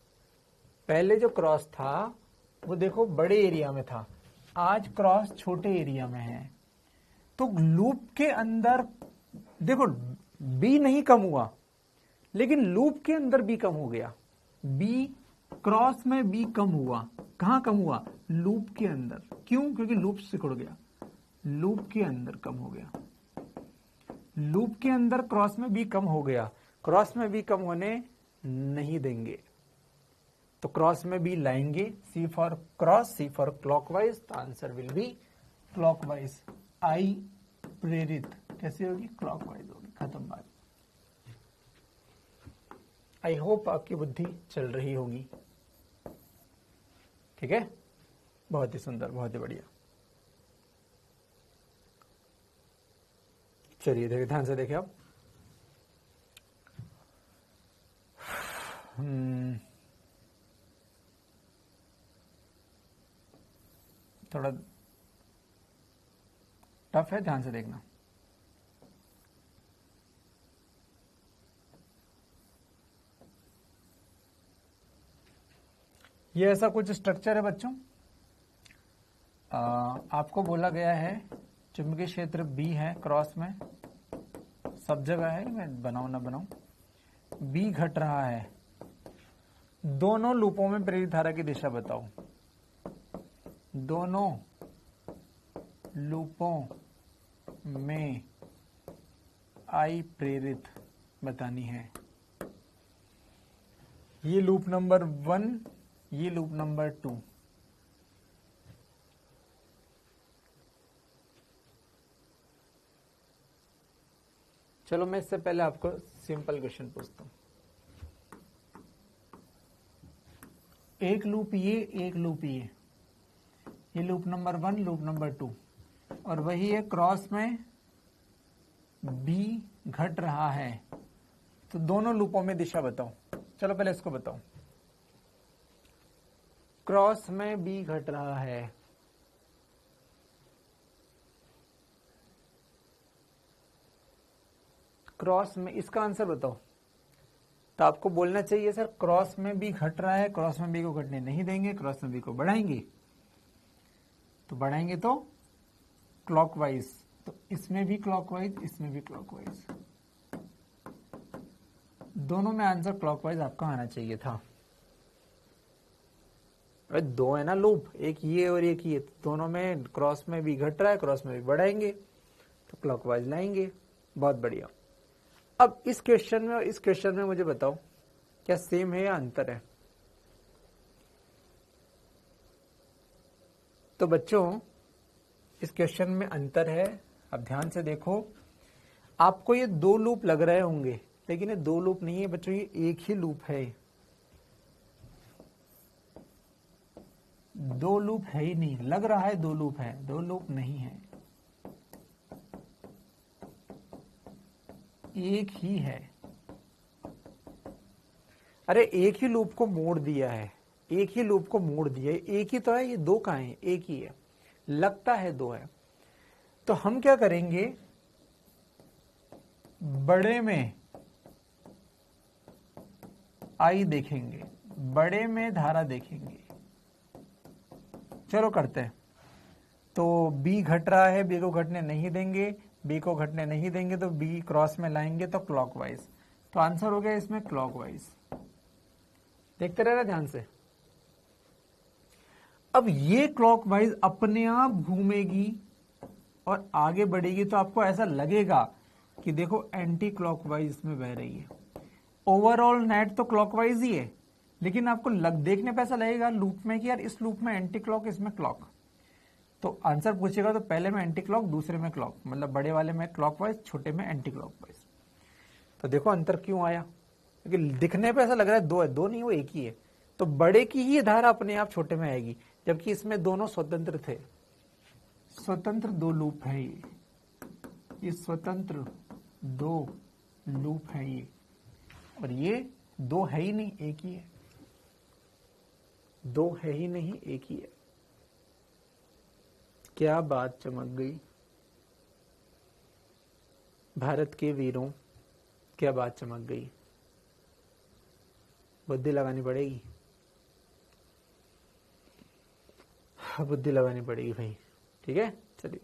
S1: पहले जो क्रॉस था वो देखो बड़े एरिया में था, आज क्रॉस छोटे एरिया में है। तो लूप के अंदर देखो, बी नहीं कम हुआ, लेकिन लूप के अंदर बी कम हो गया। बी क्रॉस में बी कम हुआ, कहां कम हुआ? लूप के अंदर। क्यों? क्योंकि लूप सिकुड़ गया, लूप के अंदर कम हो गया। लूप के अंदर क्रॉस में बी कम हो गया, क्रॉस में बी कम होने नहीं देंगे, तो क्रॉस में बी लाएंगे। C for cross, C for clockwise, तो answer will be clockwise. I प्रेरित कैसे होगी? क्लॉकवाइज होगी, खत्म बात। आई होप आपकी बुद्धि चल रही होगी। ठीक है, बहुत ही सुंदर, बहुत ही बढ़िया। चलिए देखिए, ध्यान से देखिए आप। थोड़ा टफ है, ध्यान से देखना। ये ऐसा कुछ स्ट्रक्चर है बच्चों, आपको बोला गया है चुंबकीय क्षेत्र बी है, क्रॉस में सब जगह है, मैं बनाऊं ना बनाऊं, बी घट रहा है, दोनों लूपों में प्रेरित धारा की दिशा बताओ। दोनों लूपों में आई प्रेरित बतानी है। ये लूप नंबर 1, ये लूप नंबर 2। चलो मैं इससे पहले आपको सिंपल क्वेश्चन पूछता हूं। एक लूप ये, एक लूप ये लूप नंबर 1, लूप नंबर 2, और वही है क्रॉस में बी घट रहा है, तो दोनों लूपों में दिशा बताओ। चलो पहले इसको बताओ, क्रॉस में बी घट रहा है, क्रॉस में, इसका आंसर बताओ। तो आपको बोलना चाहिए सर क्रॉस में भी घट रहा है, क्रॉस में बी को घटने नहीं देंगे, क्रॉस में बी को बढ़ाएंगे, तो बढ़ाएंगे तो क्लॉकवाइज, तो इसमें भी क्लॉकवाइज, इसमें भी क्लॉकवाइज, दोनों में आंसर क्लॉकवाइज आपका आना चाहिए था। अरे दो है ना लूप, एक ये और एक ये, दोनों में क्रॉस में भी घट रहा है, क्रॉस में भी बढ़ाएंगे, तो क्लॉकवाइज लाएंगे। बहुत बढ़िया। अब इस क्वेश्चन में और इस क्वेश्चन में मुझे बताओ, क्या सेम है या अंतर है? तो बच्चों इस क्वेश्चन में अंतर है। अब ध्यान से देखो, आपको ये दो लूप लग रहे होंगे, लेकिन ये दो लूप नहीं है बच्चों, ये एक ही लूप है। दो लूप है ही नहीं, लग रहा है दो लूप है, दो लूप नहीं है, एक ही है। अरे एक ही लूप को मोड़ दिया है, एक ही लूप को मोड़ दिया है, एक ही तो है, ये दो कहाँ है, एक ही है, लगता है दो है। तो हम क्या करेंगे, बड़े में आई देखेंगे, बड़े में धारा देखेंगे। चलो करते हैं। तो बी घट रहा है, बी को घटने नहीं देंगे, बी को घटने नहीं देंगे, तो बी क्रॉस में लाएंगे तो क्लॉकवाइज। तो आंसर हो गया इसमें क्लॉकवाइज। देखते रहना ध्यान से। अब ये क्लॉकवाइज अपने आप घूमेगी और आगे बढ़ेगी, तो आपको ऐसा लगेगा कि देखो एंटी क्लॉकवाइज इसमें बह रही है। ओवरऑल नेट तो क्लॉकवाइज ही है, लेकिन आपको देखने पे ऐसा लगेगा लूप में कि यार इस लूप में एंटी क्लॉक, इसमें क्लॉक। तो आंसर पूछेगा तो पहले में एंटी क्लॉक, दूसरे में क्लॉक, मतलब बड़े वाले में क्लॉकवाइज, छोटे में एंटी क्लॉकवाइज। तो देखो अंतर क्यों आया, क्योंकि दिखने पे ऐसा लग रहा है दो है, दो नहीं, वो एक ही है। तो बड़े की ही धारा अपने आप छोटे में आएगी, जबकि इसमें दोनों स्वतंत्र थे। स्वतंत्र दो लूप है ये स्वतंत्र दो लूप है ये, और ये दो है ही नहीं, एक ही है। दो है ही नहीं, एक ही है। क्या बात चमक गई भारत के वीरों, क्या बात चमक गई। बुद्धि लगानी पड़ेगी, बुद्धि लगानी पड़ेगी भाई। ठीक है, चलिए।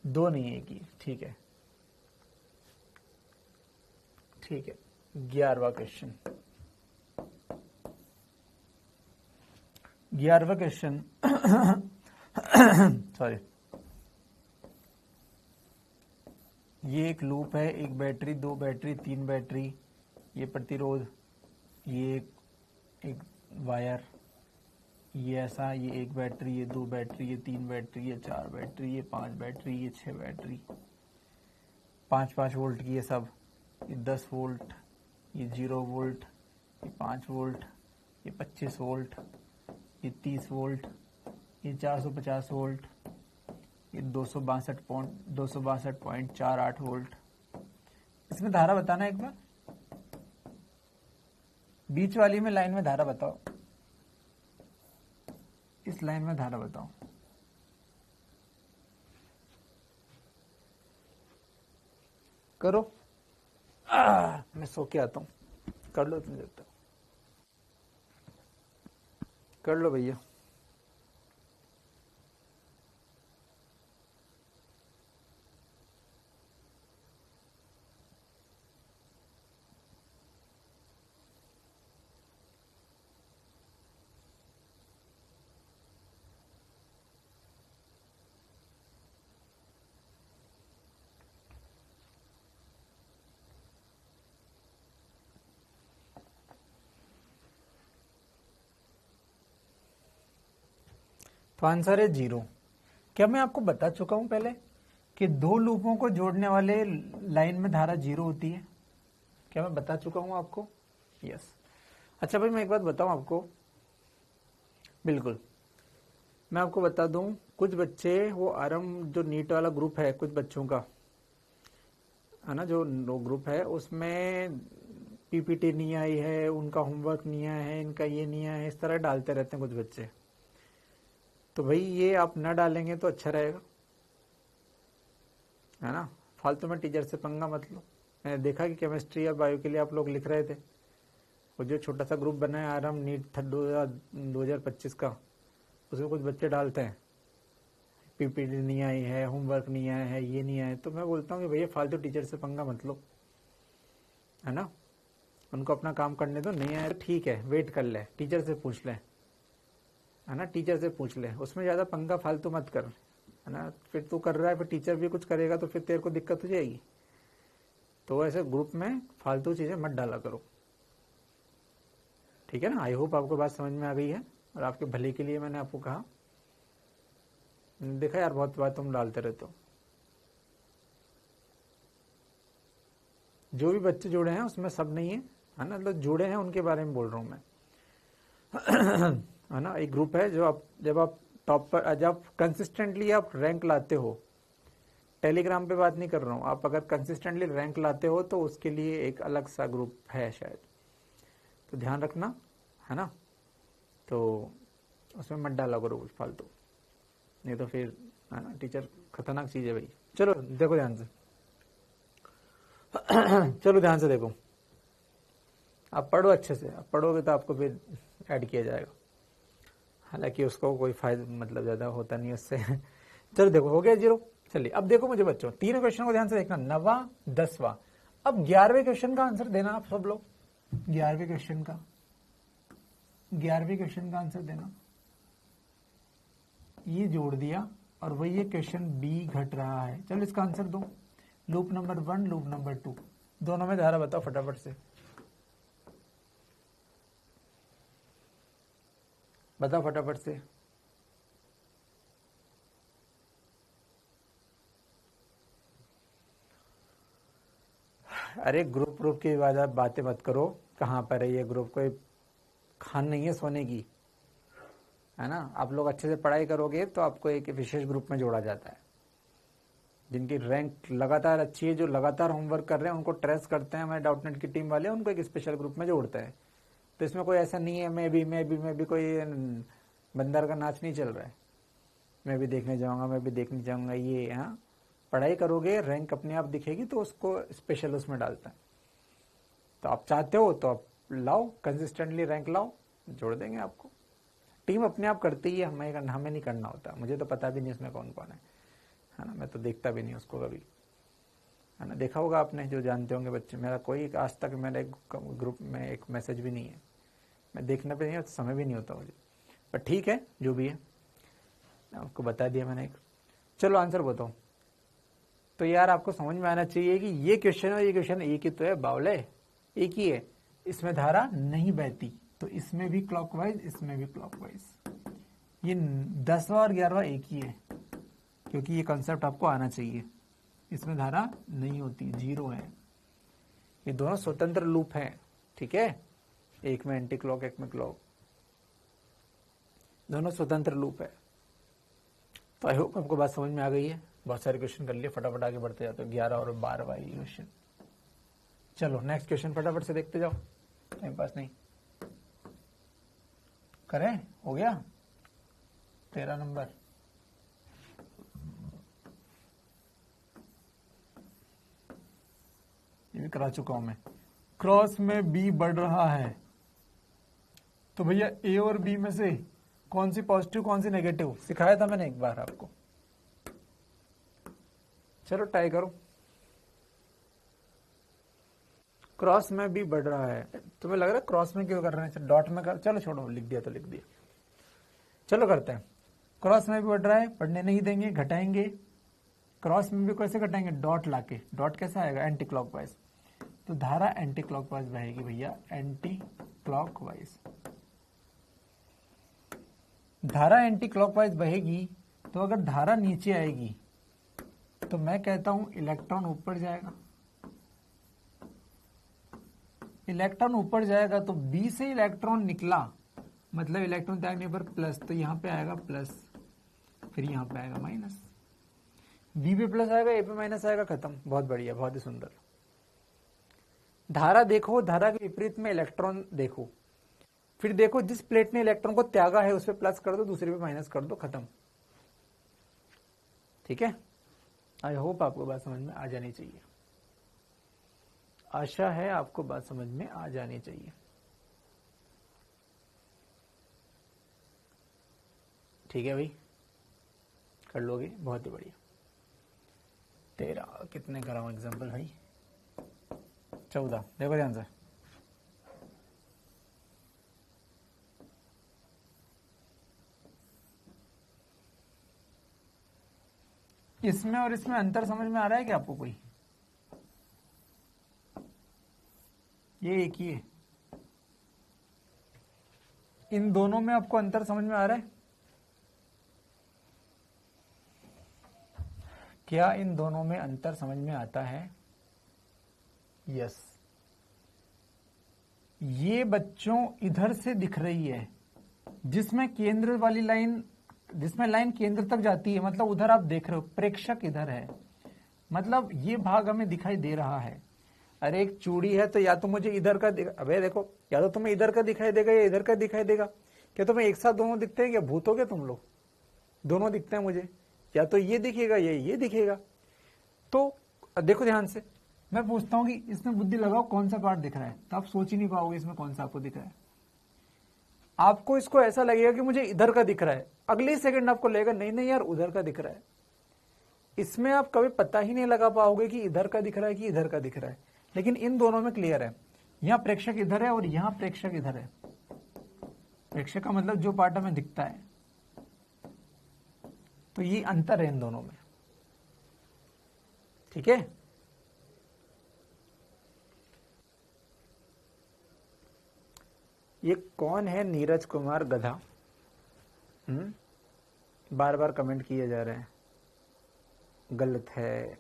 S1: दो नहीं है कि, ठीक है ठीक है। 11वां क्वेश्चन, 11वां क्वेश्चन सॉरी। ये एक लूप है, एक बैटरी, दो बैटरी, तीन बैटरी, ये प्रतिरोध, ये एक वायर, ये ऐसा, ये एक बैटरी, ये दो बैटरी, ये तीन बैटरी, ये चार बैटरी, ये पांच बैटरी, ये छह बैटरी, 5-5 वोल्ट की ये सब, ये 10 वोल्ट, ये 0 वोल्ट, ये 5 वोल्ट, ये 25 वोल्ट, ये 30 वोल्ट, ये 450 वोल्ट, ये 262.48 वोल्ट। इसमें धारा बताना एक बार, बीच वाली में लाइन में धारा बताओ, इस लाइन में धारा बताओ। करो, मैं सो के आता हूं, कर लो तुम जब तक, कर लो भैया। तो आंसर है 0। क्या मैं आपको बता चुका हूं पहले कि दो लूपों को जोड़ने वाले लाइन में धारा 0 होती है? क्या मैं बता चुका हूं आपको? यस। अच्छा भाई, मैं एक बात बताऊं आपको, बिल्कुल मैं आपको बता दूं, कुछ बच्चे वो आरएम जो नीट वाला ग्रुप है, कुछ बच्चों का है ना, जो ग्रुप है उसमें पीपीटी नहीं आई है, उनका होमवर्क नहीं आया है, इनका ये नहीं आया है, इस तरह डालते रहते हैं कुछ बच्चे। तो भाई ये आप न डालेंगे तो अच्छा रहेगा, है ना। फालतू में टीचर से पंगा मत लो। मैंने देखा कि केमिस्ट्री या बायो के लिए आप लोग लिख रहे थे, और जो छोटा सा ग्रुप बना है आराम नीट 2025 का, उसमें कुछ बच्चे डालते हैं पीपीटी नहीं आई है, होमवर्क नहीं आया है, ये नहीं आया है। तो मैं बोलता हूँ कि भैया फालतू टीचर से पंगा मत लो, है ना। उनको अपना काम करने दो, नहीं आया तो ठीक है, वेट कर ले, टीचर से पूछ ले, है ना, टीचर से पूछ ले, उसमें ज्यादा पंगा फालतू मत कर, है ना। फिर तू कर रहा है, फिर टीचर भी कुछ करेगा तो फिर तेरे को दिक्कत हो जाएगी। तो ऐसे ग्रुप में फालतू चीजें मत डाला करो, ठीक है ना। आई होप आपको बात समझ में आ गई है, और आपके भले के लिए मैंने आपको कहा। देखा यार, बहुत बात तुम डालते रहते हो। जो भी बच्चे जुड़े हैं उसमें सब नहीं है ना, मतलब जुड़े हैं उनके बारे में बोल रहा हूं मैं, है ना। एक ग्रुप है जो आप जब आप टॉप पर, जब कंसिस्टेंटली आप रैंक लाते हो, टेलीग्राम पे बात नहीं कर रहा हूं, आप अगर कंसिस्टेंटली रैंक लाते हो तो उसके लिए एक अलग सा ग्रुप है शायद, तो ध्यान रखना, है ना। तो उसमें मत डाला करो कुछ फालतू, नहीं तो फिर, है ना, टीचर खतरनाक चीज है भाई। चलो देखो ध्यान से चलो ध्यान से देखो, आप पढ़ो अच्छे से, आप पढ़ोगे तो आपको फिर ऐड किया जाएगा, हालांकि उसको कोई फायदा मतलब ज्यादा होता नहीं उससे चलो देखो, हो गया 0। चलिए अब देखो मुझे बच्चों, तीनों क्वेश्चन को ध्यान से देखना, 9वां 10वां। अब 11वें क्वेश्चन का आंसर देना आप सब लोग, 11वें क्वेश्चन का आंसर देना। ये जोड़ दिया और वही ये क्वेश्चन बी घट रहा है, चलो इसका आंसर दो। लूप नंबर 1, लूप नंबर 2, दोनों में धारा बताओ फटाफट से, बताओ फटाफट से। अरे ग्रुप की बातें मत करो, कहाँ पर है ये ग्रुप, कोई खान नहीं है सोने की, है ना। आप लोग अच्छे से पढ़ाई करोगे तो आपको एक विशेष ग्रुप में जोड़ा जाता है। जिनकी रैंक लगातार अच्छी है, जो लगातार होमवर्क कर रहे हैं, उनको ट्रेस करते हैं हमारे डाउटनेट की टीम वाले, उनको एक स्पेशल ग्रुप में जोड़ते हैं। तो इसमें कोई ऐसा नहीं है मैं भी कोई बंदर का नाच नहीं चल रहा है, मैं भी देखने जाऊंगा ये। हाँ, पढ़ाई करोगे रैंक अपने आप दिखेगी, तो उसको स्पेशल उसमें डालता है। तो आप चाहते हो तो आप लाओ, कंसिस्टेंटली रैंक लाओ, जोड़ देंगे आपको। टीम अपने आप करती है, हमें नहीं करना होता। मुझे तो पता भी नहीं उसमें कौन कौन है ना, मैं तो देखता भी नहीं उसको कभी, है ना। देखा होगा आपने, जो जानते होंगे बच्चे, मेरा कोई आज तक मेरे ग्रुप में एक मैसेज भी नहीं है, मैं देखना भी नहीं होता, समय भी नहीं होता मुझे, पर ठीक है जो भी है, आपको बता दिया मैंने एक। चलो आंसर बताओ। तो यार आपको समझ में आना चाहिए कि ये क्वेश्चन और ये क्वेश्चन एक ही तो है बावले, एक ही है। इसमें धारा नहीं बहती, तो इसमें भी क्लॉकवाइज, इसमें भी क्लॉकवाइज। ये 10वां और 11वां एक ही है, क्योंकि ये कंसेप्ट आपको आना चाहिए। इसमें धारा नहीं होती, 0 है। ये दोनों स्वतंत्र लूप हैं, ठीक है, एक में एंटी क्लॉक, एक में क्लॉक, दोनों स्वतंत्र लूप है। तो आई होप आपको बात समझ में आ गई है। बहुत सारे क्वेश्चन कर लिए, फटाफट आगे बढ़ते जाते हो। 11 और 12वां क्वेश्चन। चलो नेक्स्ट क्वेश्चन फटाफट से देखते जाओ, टाइम पास नहीं करें। हो गया 13 नंबर। ये भी करा चुका हूं मैं। क्रॉस में बी बढ़ रहा है, तो भैया ए और बी में से कौन सी पॉजिटिव कौन सी नेगेटिव, सिखाया था मैंने एक बार आपको। चलो ट्राई करो। क्रॉस में भी बढ़ रहा है, तुम्हें लग रहा है क्रॉस में क्यों कर रहे हैं, डॉट में कर, चलो छोड़ो, लिख दिया तो लिख दिया। चलो करते हैं। क्रॉस में भी बढ़ रहा है, पढ़ने नहीं देंगे, घटाएंगे। क्रॉस में भी कैसे घटाएंगे, डॉट लाके। डॉट कैसा आएगा, एंटी क्लॉकवाइज, तो धारा एंटी क्लॉकवाइज बहेगी भैया, एंटी क्लॉकवाइज। धारा एंटी क्लॉकवाइज बहेगी, तो अगर धारा नीचे आएगी तो मैं कहता हूं इलेक्ट्रॉन ऊपर जाएगा। इलेक्ट्रॉन ऊपर जाएगा तो बी से इलेक्ट्रॉन निकला, मतलब इलेक्ट्रॉन त्यागने पर प्लस, तो यहां पे आएगा प्लस, फिर यहां पे आएगा माइनस। बी पे प्लस आएगा, ए पे माइनस आएगा, खत्म। बहुत बढ़िया, बहुत ही सुंदर। धारा देखो, धारा के विपरीत में इलेक्ट्रॉन देखो, फिर देखो जिस प्लेट ने इलेक्ट्रॉन को त्यागा है उस पे प्लस कर दो, दूसरे पे माइनस कर दो, खत्म। ठीक है, आई होप आपको बात समझ में आ जानी चाहिए। आशा है आपको बात समझ में आ जानी चाहिए। ठीक है भाई, कर लोगे, बहुत ही बढ़िया। 13 कितने कराऊं एग्जाम्पल भाई, 14। देखो ध्यान से, इसमें और इसमें अंतर समझ में आ रहा है क्या आपको कोई? ये एक ही है, इन दोनों में आपको अंतर समझ में आ रहा है क्या? इन दोनों में अंतर समझ में आता है? यस। ये बच्चों इधर से दिख रही है, जिसमें केंद्र वाली लाइन, जिसमें लाइन केंद्र तक जाती है, मतलब उधर आप देख रहे हो, प्रेक्षक इधर है, मतलब ये भाग हमें दिखाई दे रहा है। अरे एक चूड़ी है तो या तो मुझे इधर का अबे देखो, या तो तुम्हें इधर का दिखाई देगा या इधर का दिखाई देगा। क्या तुम्हें एक साथ दोनों दिखते हैं? क्या भूत हो गए तुम लोग? दोनों दिखते हैं मुझे, या तो ये दिखेगा या ये दिखेगा। तो देखो ध्यान से, मैं पूछता हूं कि इसमें बुद्धि लगाओ कौन सा पार्ट दिख रहा है, तो आप सोच ही नहीं पाओगे इसमें कौन सा आपको दिख रहा है। आपको इसको ऐसा लगेगा कि मुझे इधर का दिख रहा है, अगले सेकंड आपको लगेगा नहीं नहीं यार उधर का दिख रहा है। इसमें आप कभी पता ही नहीं लगा पाओगे कि इधर का दिख रहा है कि इधर का दिख रहा है, लेकिन इन दोनों में क्लियर है। यहां प्रेक्षक इधर है और यहां प्रेक्षक इधर है। प्रेक्षक का मतलब जो पार्ट हमें दिखता है, तो ये अंतर है इन दोनों में। ठीक है, ये कौन है? नीरज कुमार गधा। बार बार कमेंट किए जा रहे हैं, गलत है।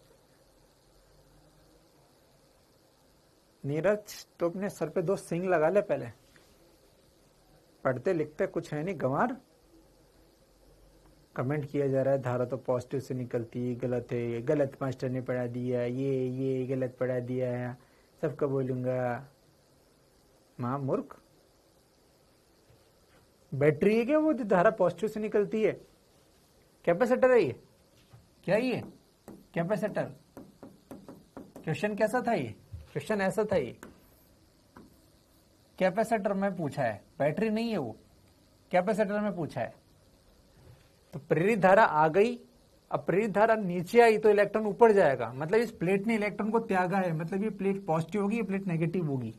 S1: नीरज तो अपने सर पे 2 सिंग लगा ले पहले। पढ़ते लिखते कुछ है नहीं गंवार। कमेंट किया जा रहा है धारा तो पॉजिटिव से निकलती, गलत है, ये गलत मास्टर ने पढ़ा दिया, ये गलत पढ़ा दिया है, सबको बोलूंगा। मां मूर्ख, बैटरी है क्या वो धारा पॉजिटिव से निकलती है? कैपेसिटर है ये? क्या ये कैपेसिटर? क्वेश्चन कैसा था ये? क्वेश्चन ऐसा था ये, कैपेसिटर में पूछा है, बैटरी नहीं है वो, कैपेसिटर में पूछा है। तो प्रेरित धारा आ गई, अब प्रेरित धारा नीचे आई तो इलेक्ट्रॉन ऊपर जाएगा, मतलब इस प्लेट ने इलेक्ट्रॉन को त्यागा है, मतलब ये प्लेट पॉजिटिव होगी, ये प्लेट नेगेटिव होगी।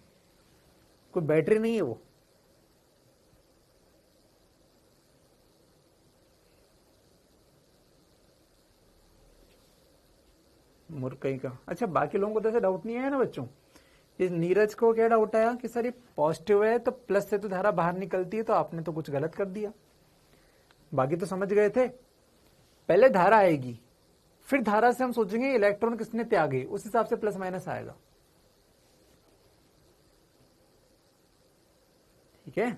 S1: कोई बैटरी नहीं है वो। मूर्ख कहीं का। अच्छा, बाकी लोगों को तो ऐसा डाउट नहीं आया ना बच्चों? इस नीरज को क्या डाउट आया कि सर ये पॉजिटिव है तो प्लस से तो धारा बाहर निकलती है, तो आपने तो कुछ गलत कर दिया। बाकी तो समझ गए थे। पहले धारा आएगी, फिर धारा से हम सोचेंगे इलेक्ट्रॉन किसने त्यागे, उस हिसाब से प्लस माइनस आएगा। ठीक है,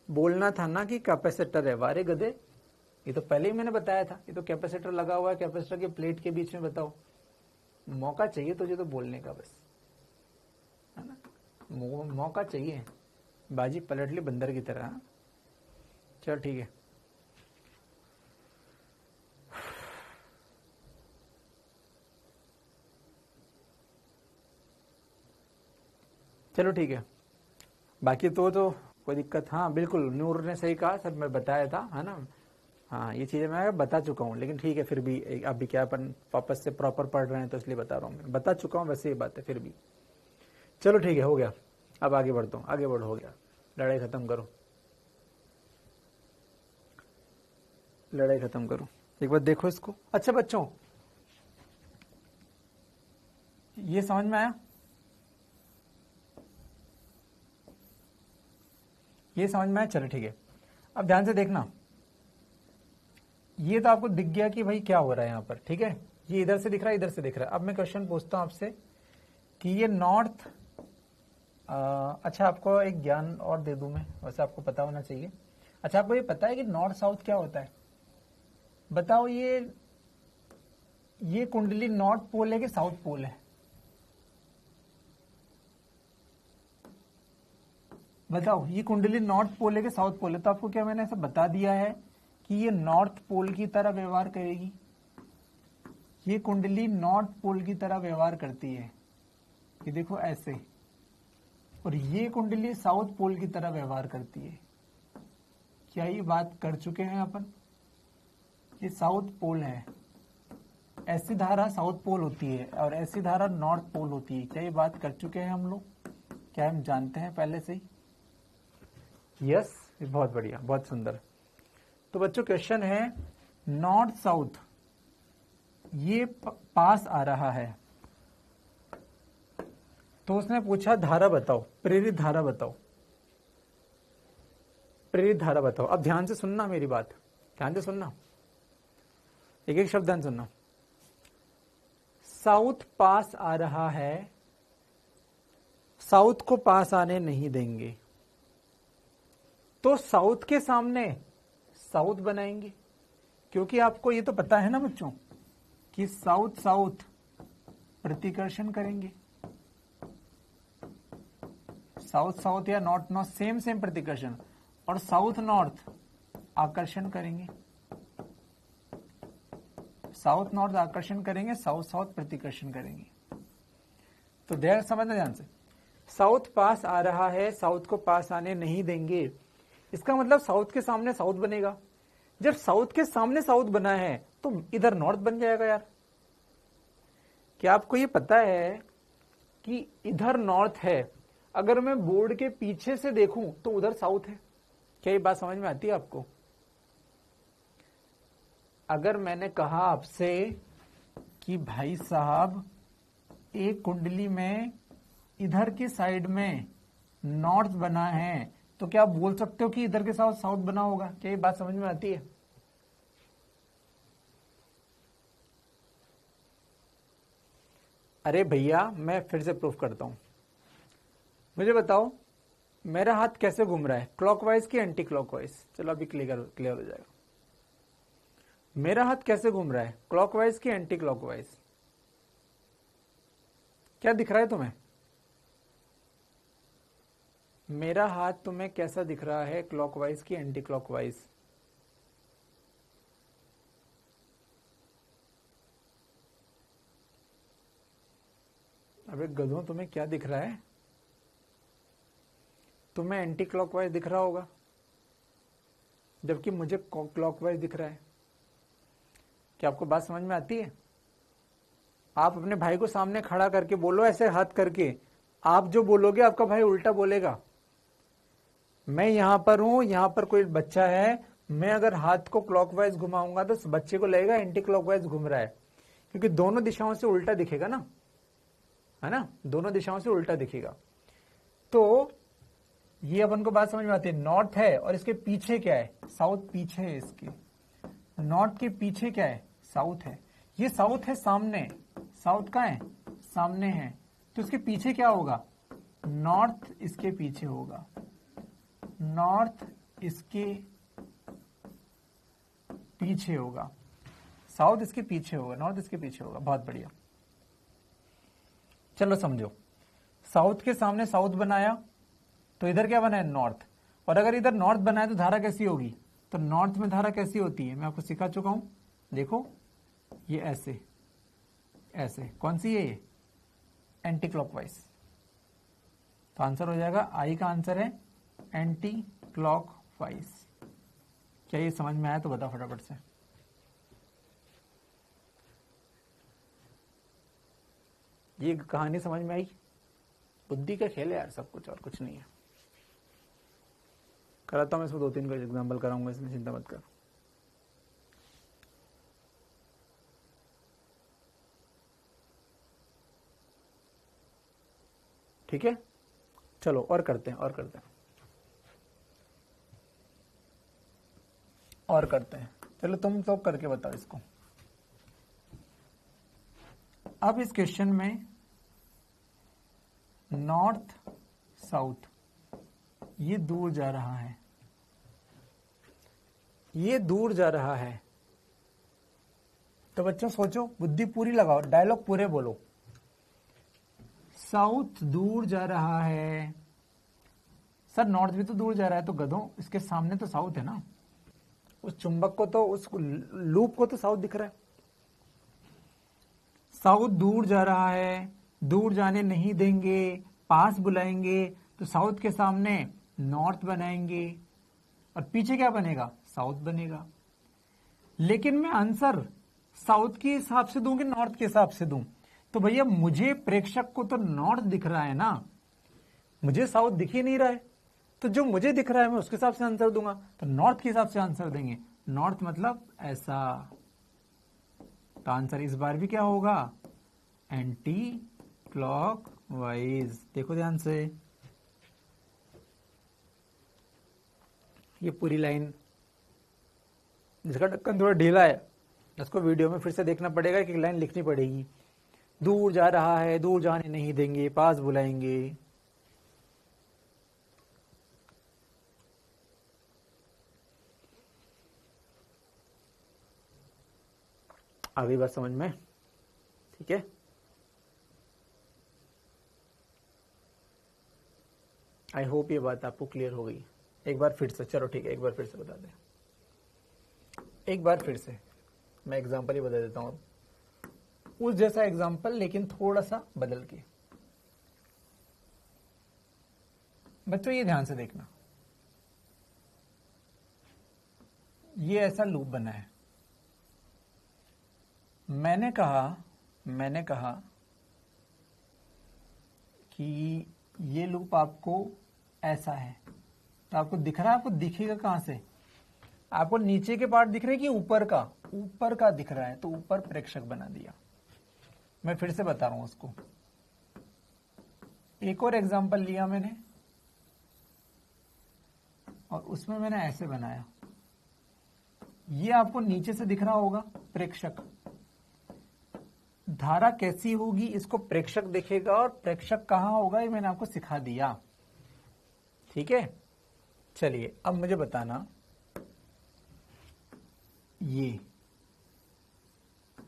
S1: बोलना था ना कि कैपेसिटर है। वारे गधे, ये तो पहले ही मैंने बताया था, ये तो कैपेसिटर लगा हुआ है, कैपेसिटर के प्लेट के बीच में बताओ। मौका चाहिए तुझे तो बोलने का, बस है ना, मौका चाहिए। बाजी पलट ली बंदर की तरह। चल ठीक है, चलो ठीक है। बाकी तो कोई दिक्कत? हाँ बिल्कुल, नूर ने सही कहा सर, मैं बताया था, है ना। हाँ ये चीजें मैं बता चुका हूँ, लेकिन ठीक है फिर भी अभी क्या अपन वापस से प्रॉपर पढ़ रहे हैं तो इसलिए बता रहा हूँ। मैं बता चुका हूँ वैसे ही बात है फिर भी। चलो ठीक है, हो गया। अब आगे बढ़ता हूँ, आगे बढ़ो, हो गया। लड़ाई खत्म करो, लड़ाई खत्म करो। एक बार देखो इसको। अच्छा बच्चों, ये समझ में आया? ये समझ में आया? चलो ठीक है, अब ध्यान से देखना। ये तो आपको दिख गया कि भाई क्या हो रहा है यहाँ पर। ठीक है, ये इधर से दिख रहा है, इधर से दिख रहा है। अब मैं क्वेश्चन पूछता हूँ आपसे कि ये नॉर्थ, अच्छा आपको एक ज्ञान और दे दूं मैं, वैसे आपको पता होना चाहिए। अच्छा आपको ये पता है कि नॉर्थ साउथ क्या होता है? बताओ, ये कुंडली नॉर्थ पोल है कि साउथ पोल है? बताओ, ये कुंडली नॉर्थ पोल है कि साउथ पोल है? तो आपको क्या मैंने ऐसा बता दिया है कि ये नॉर्थ पोल की तरह व्यवहार करेगी। ये कुंडली नॉर्थ पोल की तरह व्यवहार करती है, ये देखो ऐसे। और ये कुंडली साउथ पोल की तरह व्यवहार करती है। क्या ये बात कर चुके हैं अपन? ये साउथ पोल है, ऐसी धारा साउथ पोल होती है और ऐसी धारा नॉर्थ पोल होती है। क्या ये बात कर चुके हैं हम लोग? क्या हम जानते हैं पहले से ही? यस, बहुत बढ़िया, बहुत सुंदर। तो बच्चों क्वेश्चन है नॉर्थ साउथ, ये पास आ रहा है, तो उसने पूछा धारा बताओ, प्रेरित धारा बताओ, प्रेरित धारा बताओ। अब ध्यान से सुनना मेरी बात, ध्यान से सुनना, एक एक शब्द ध्यान सुनना। साउथ पास आ रहा है, साउथ को पास आने नहीं देंगे, तो साउथ के सामने साउथ बनाएंगे। क्योंकि आपको ये तो पता है ना बच्चों कि साउथ साउथ प्रतिकर्षण करेंगे, साउथ साउथ या नॉर्थ नॉर्थ सेम सेम प्रतिकर्षण, और साउथ नॉर्थ आकर्षण करेंगे, साउथ नॉर्थ आकर्षण करेंगे, साउथ साउथ प्रतिकर्षण करेंगे। तो ध्यान समझना ध्यान से, साउथ पास आ रहा है, साउथ को पास आने नहीं देंगे, इसका मतलब साउथ के सामने साउथ बनेगा। जब साउथ के सामने साउथ बना है तो इधर नॉर्थ बन जाएगा यार। क्या आपको ये पता है कि इधर नॉर्थ है, अगर मैं बोर्ड के पीछे से देखूं तो उधर साउथ है। क्या ये बात समझ में आती है आपको? अगर मैंने कहा आपसे कि भाई साहब एक कुंडली में इधर की साइड में नॉर्थ बना है, तो क्या आप बोल सकते हो कि इधर के साथ साउथ बना होगा? क्या ये बात समझ में आती है? अरे भैया मैं फिर से प्रूफ करता हूं, मुझे बताओ मेरा हाथ कैसे घूम रहा है, क्लॉकवाइज की एंटी क्लॉकवाइज? चलो अभी क्लियर हो जाएगा। मेरा हाथ कैसे घूम रहा है, क्लॉकवाइज की एंटी क्लॉकवाइज? क्या दिख रहा है तुम्हें? मेरा हाथ तुम्हें कैसा दिख रहा है, क्लॉकवाइज की एंटी क्लॉकवाइज? अबे गधों, तुम्हें क्या दिख रहा है? तुम्हें एंटी क्लॉकवाइज दिख रहा होगा, जबकि मुझे क्लॉकवाइज दिख रहा है। क्या आपको बात समझ में आती है? आप अपने भाई को सामने खड़ा करके बोलो, ऐसे हाथ करके, आप जो बोलोगे आपका भाई उल्टा बोलेगा। मैं यहां पर हूं, यहां पर कोई बच्चा है, मैं अगर हाथ को क्लॉकवाइज घुमाऊंगा तो बच्चे को लगेगा एंटी क्लॉकवाइज घूम रहा है, क्योंकि दोनों दिशाओं से उल्टा दिखेगा ना, है ना, दोनों दिशाओं से उल्टा दिखेगा। तो ये अपन को बात समझ में आती है, नॉर्थ है और इसके पीछे क्या है, साउथ पीछे है इसके, नॉर्थ के पीछे क्या है, साउथ है। ये साउथ है सामने, साउथ का है सामने है, तो इसके पीछे क्या होगा, नॉर्थ इसके पीछे होगा, नॉर्थ इसके पीछे होगा, साउथ इसके पीछे होगा, नॉर्थ इसके पीछे होगा। बहुत बढ़िया, चलो समझो, साउथ के सामने साउथ बनाया तो इधर क्या बना है, नॉर्थ, और अगर इधर नॉर्थ बनाया तो धारा कैसी होगी, तो नॉर्थ में धारा कैसी होती है मैं आपको सिखा चुका हूं, देखो ये ऐसे ऐसे, कौन सी है ये, एंटी क्लॉकवाइज। तो आंसर हो जाएगा, आई का आंसर है एंटी क्लॉकवाइज। क्या ये समझ में आया तो बताओ फटाफट से। ये कहानी समझ में आई? बुद्धि का खेल है यार सब कुछ, और कुछ नहीं है। कराता हूं मैं इसमें 2-3 का एग्जाम्पल कराऊंगा, इसमें चिंता मत कर। ठीक है, चलो और करते हैं, और करते हैं। चलो तुम सब करके बताओ इसको। अब इस क्वेश्चन में नॉर्थ साउथ ये दूर जा रहा है, ये दूर जा रहा है, तो बच्चों सोचो, बुद्धि पूरी लगाओ, डायलॉग पूरे बोलो। साउथ दूर जा रहा है, सर नॉर्थ भी तो दूर जा रहा है, तो गधों इसके सामने तो साउथ है ना, उस चुंबक को तो, उस लूप को तो साउथ दिख रहा है। साउथ दूर जा रहा है, दूर जाने नहीं देंगे, पास बुलाएंगे, तो साउथ के सामने नॉर्थ बनाएंगे और पीछे क्या बनेगा, साउथ बनेगा। लेकिन मैं आंसर साउथ के हिसाब से दूं कि नॉर्थ के हिसाब से दूं? तो भैया मुझे प्रेक्षक को तो नॉर्थ दिख रहा है ना, मुझे साउथ दिख ही नहीं रहा है, तो जो मुझे दिख रहा है मैं उसके हिसाब से आंसर दूंगा, तो नॉर्थ के हिसाब से आंसर देंगे। नॉर्थ मतलब ऐसा, तो आंसर इस बार भी क्या होगा, एंटी क्लॉकवाइज। देखो ध्यान से, ये पूरी लाइन, जिसका ढक्कन थोड़ा ढीला है उसको वीडियो में फिर से देखना पड़ेगा, कि लाइन लिखनी पड़ेगी, दूर जा रहा है, दूर जाने नहीं देंगे, पास बुलाएंगे। आ गई बात समझ में? ठीक है, आई होप ये बात आपको क्लियर हो गई। एक बार फिर से, चलो ठीक है, एक बार फिर से बता दें, एक बार फिर से मैं एग्जांपल ही बता देता हूँ, उस जैसा एग्जांपल लेकिन थोड़ा सा बदल के। बच्चों ये ध्यान से देखना, ये ऐसा लूप बना है। मैंने कहा कि ये लूप आपको ऐसा है, तो आपको दिख रहा है, आपको दिखेगा कहां से? आपको नीचे के पार्ट दिख रहे हैं कि ऊपर का? ऊपर का दिख रहा है, तो ऊपर प्रेक्षक बना दिया। मैं फिर से बता रहा हूं उसको। एक और एग्जांपल लिया मैंने और उसमें मैंने ऐसे बनाया। ये आपको नीचे से दिख रहा होगा प्रेक्षक। धारा कैसी होगी, इसको प्रेक्षक देखेगा, और प्रेक्षक कहां होगा ये मैंने आपको सिखा दिया। ठीक है, चलिए अब मुझे बताना, ये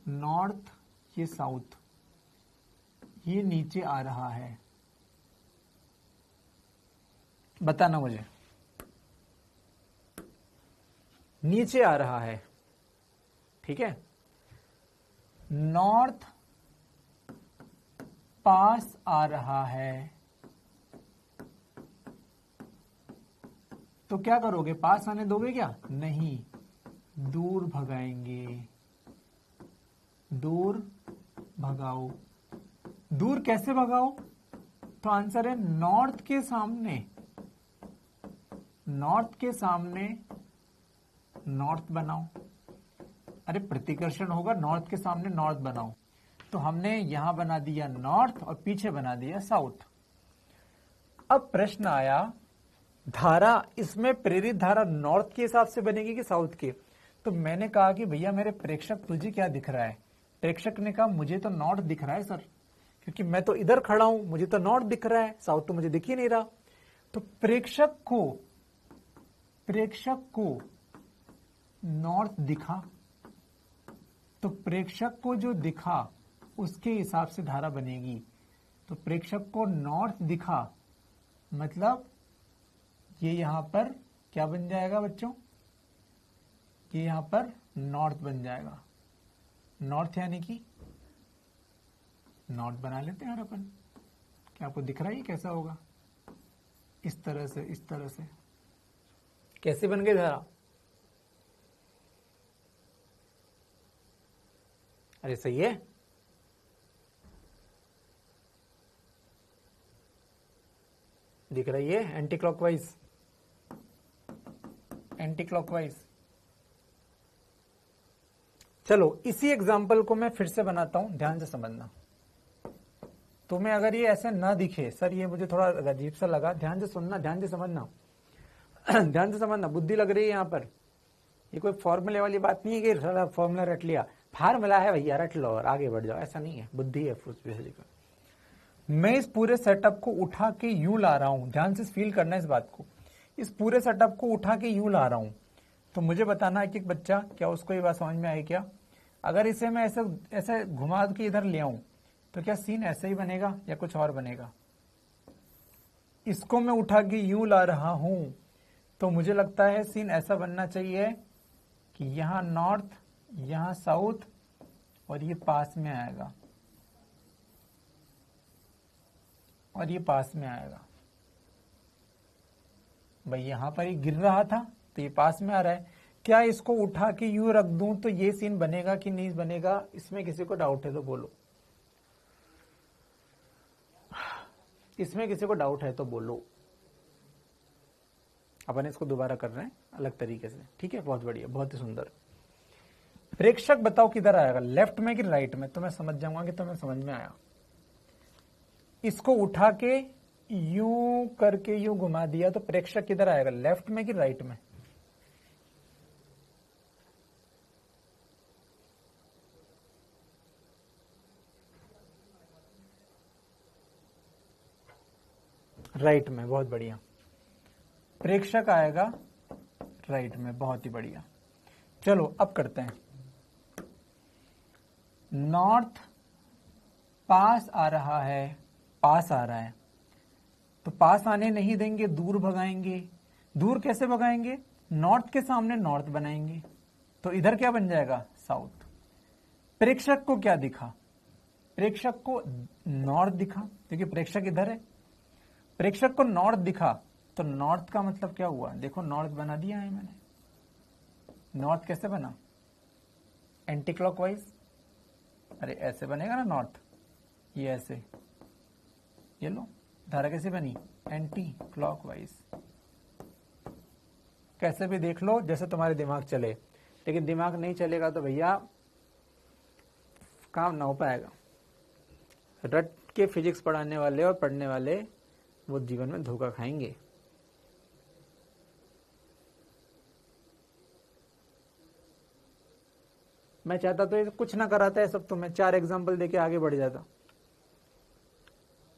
S1: नॉर्थ, ये साउथ, ये नीचे आ रहा है, बताना मुझे। नीचे आ रहा है, ठीक है, नॉर्थ पास आ रहा है, तो क्या करोगे? पास आने दोगे क्या? नहीं, दूर भगाएंगे। दूर भगाओ। दूर कैसे भगाओ? तो आंसर है नॉर्थ के सामने, नॉर्थ के सामने नॉर्थ बनाओ। अरे प्रतिकर्षण होगा, नॉर्थ के सामने नॉर्थ बनाओ। तो हमने यहां बना दिया नॉर्थ और पीछे बना दिया साउथ। अब प्रश्न आया, धारा, इसमें प्रेरित धारा नॉर्थ के हिसाब से बनेगी कि साउथ के? तो मैंने कहा कि भैया मेरे प्रेक्षक तुझे क्या दिख रहा है? प्रेक्षक ने कहा मुझे तो नॉर्थ दिख रहा है सर, क्योंकि मैं तो इधर खड़ा हूं, मुझे तो नॉर्थ दिख रहा है, साउथ तो मुझे दिख ही नहीं रहा। तो प्रेक्षक को नॉर्थ दिखा, तो प्रेक्षक को जो दिखा उसके हिसाब से धारा बनेगी। तो प्रेक्षक को नॉर्थ दिखा, मतलब ये यहां पर क्या बन जाएगा बच्चों? ये यहां पर नॉर्थ बन जाएगा। नॉर्थ यानी कि नॉर्थ बना लेते हैं यार अपन। क्या आपको दिख रहा है कैसा होगा? इस तरह से, इस तरह से। कैसे बन गई धारा? अरे सही है, दिख रही है, एंटी क्लॉकवाइज, एंटी क्लॉकवाइज। चलो इसी एग्जाम्पल को मैं फिर से बनाता हूं, ध्यान से समझना। तुम्हें अगर ये ऐसे ना दिखे, सर ये मुझे थोड़ा अजीब सा लगा, ध्यान से सुनना, ध्यान से समझना ध्यान से समझना, बुद्धि लग रही है यहाँ पर। ये कोई फॉर्मूले वाली बात नहीं है कि सारा फॉर्मूला रट लिया, फार्मूला है भैया, रट लो और आगे बढ़ जाओ, ऐसा नहीं है। बुद्धि है फिजिकल। मैं इस पूरे सेटअप को उठा के यूं ला रहा हूं, ध्यान से फील करना इस बात को। इस पूरे सेटअप को उठा के यूं ला रहा हूं, तो मुझे बताना है कि बच्चा क्या उसको ये बात समझ में आई क्या? अगर इसे मैं ऐसे ऐसे घुमा के इधर ले आऊं तो क्या सीन ऐसे ही बनेगा या कुछ और बनेगा? इसको मैं उठा के यूं ला रहा हूं तो मुझे लगता है सीन ऐसा बनना चाहिए कि यहां नॉर्थ, यहां साउथ, और ये पास में आएगा, और ये पास में आएगा। भाई यहां पर ये गिर रहा था तो ये पास में आ रहा है। क्या इसको उठा के यूं रख दूं तो ये सीन बनेगा कि नहीं बनेगा? इसमें किसी को डाउट है तो बोलो, इसमें किसी को डाउट है तो बोलो। अपन इसको दोबारा कर रहे हैं अलग तरीके से, ठीक है? बहुत बढ़िया, बहुत ही सुंदर। प्रेक्षक बताओ किधर आएगा, लेफ्ट में कि राइट में? तो मैं समझ जाऊंगा कि तुम्हें समझ में आया। इसको उठा के यूं करके यूं घुमा दिया तो प्रेक्षक किधर आएगा, लेफ्ट में कि राइट में? राइट में, बहुत बढ़िया। प्रेक्षक आएगा राइट में, बहुत ही बढ़िया। चलो अब करते हैं। नॉर्थ पास आ रहा है, पास आ रहा है, तो पास आने नहीं देंगे, दूर भगाएंगे। दूर कैसे भगाएंगे? नॉर्थ के सामने नॉर्थ बनाएंगे, तो इधर क्या बन जाएगा? साउथ। प्रेक्षक को क्या दिखा? प्रेक्षक को नॉर्थ दिखा, क्योंकि प्रेक्षक इधर है। प्रेक्षक को नॉर्थ दिखा, तो नॉर्थ का मतलब क्या हुआ? देखो नॉर्थ बना दिया है मैंने। नॉर्थ कैसे बना? Anti clockwise. अरे ऐसे बनेगा ना नॉर्थ, ये ऐसे। ये लो, धारा कैसे बनी? Anti clockwise. कैसे भी देख लो, जैसे तुम्हारे दिमाग चले। लेकिन दिमाग नहीं चलेगा तो भैया काम ना हो पाएगा। रट के फिजिक्स पढ़ाने वाले और पढ़ने वाले वो जीवन में धोखा खाएंगे। मैं चाहता तो ये कुछ ना कराता है सब, तो मैं 4 एग्जाम्पल देके आगे बढ़ जाता।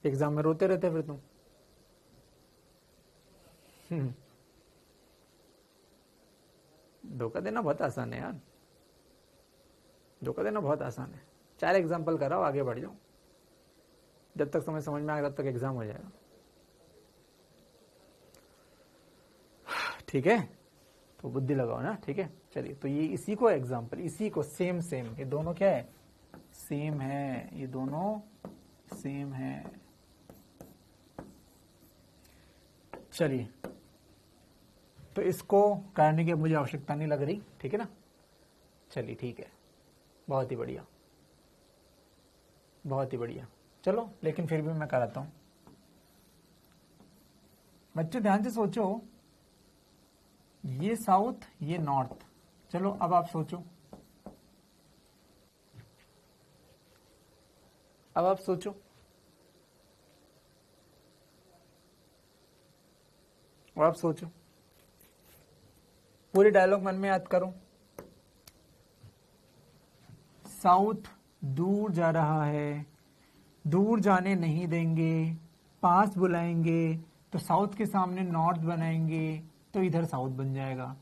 S1: एग्जाम में रोते रहते फिर तुम। धोखा देना बहुत आसान है यार, धोखा देना बहुत आसान है। 4 एग्जाम्पल कराओ, आगे बढ़ जाओ। जब तक समझ में आएगा तब तक एग्जाम हो जाएगा। ठीक है, तो बुद्धि लगाओ ना। ठीक है, चलिए। तो ये इसी को एग्जाम्पल, इसी को सेम, ये दोनों क्या है? सेम है, ये दोनों सेम है। चलिए, तो इसको करने की मुझे आवश्यकता नहीं लग रही। ठीक है ना? चलिए ठीक है, बहुत ही बढ़िया, बहुत ही बढ़िया। चलो, लेकिन फिर भी मैं कराता हूं। बच्चों ध्यान से सोचो, ये साउथ, ये नॉर्थ। चलो अब आप सोचो, अब आप सोचो। और आप सोचो, पूरी डायलॉग मन में याद करो। साउथ दूर जा रहा है, दूर जाने नहीं देंगे, पास बुलाएंगे, तो साउथ के सामने नॉर्थ बनाएंगे, तो इधर साउथ बन जाएगा।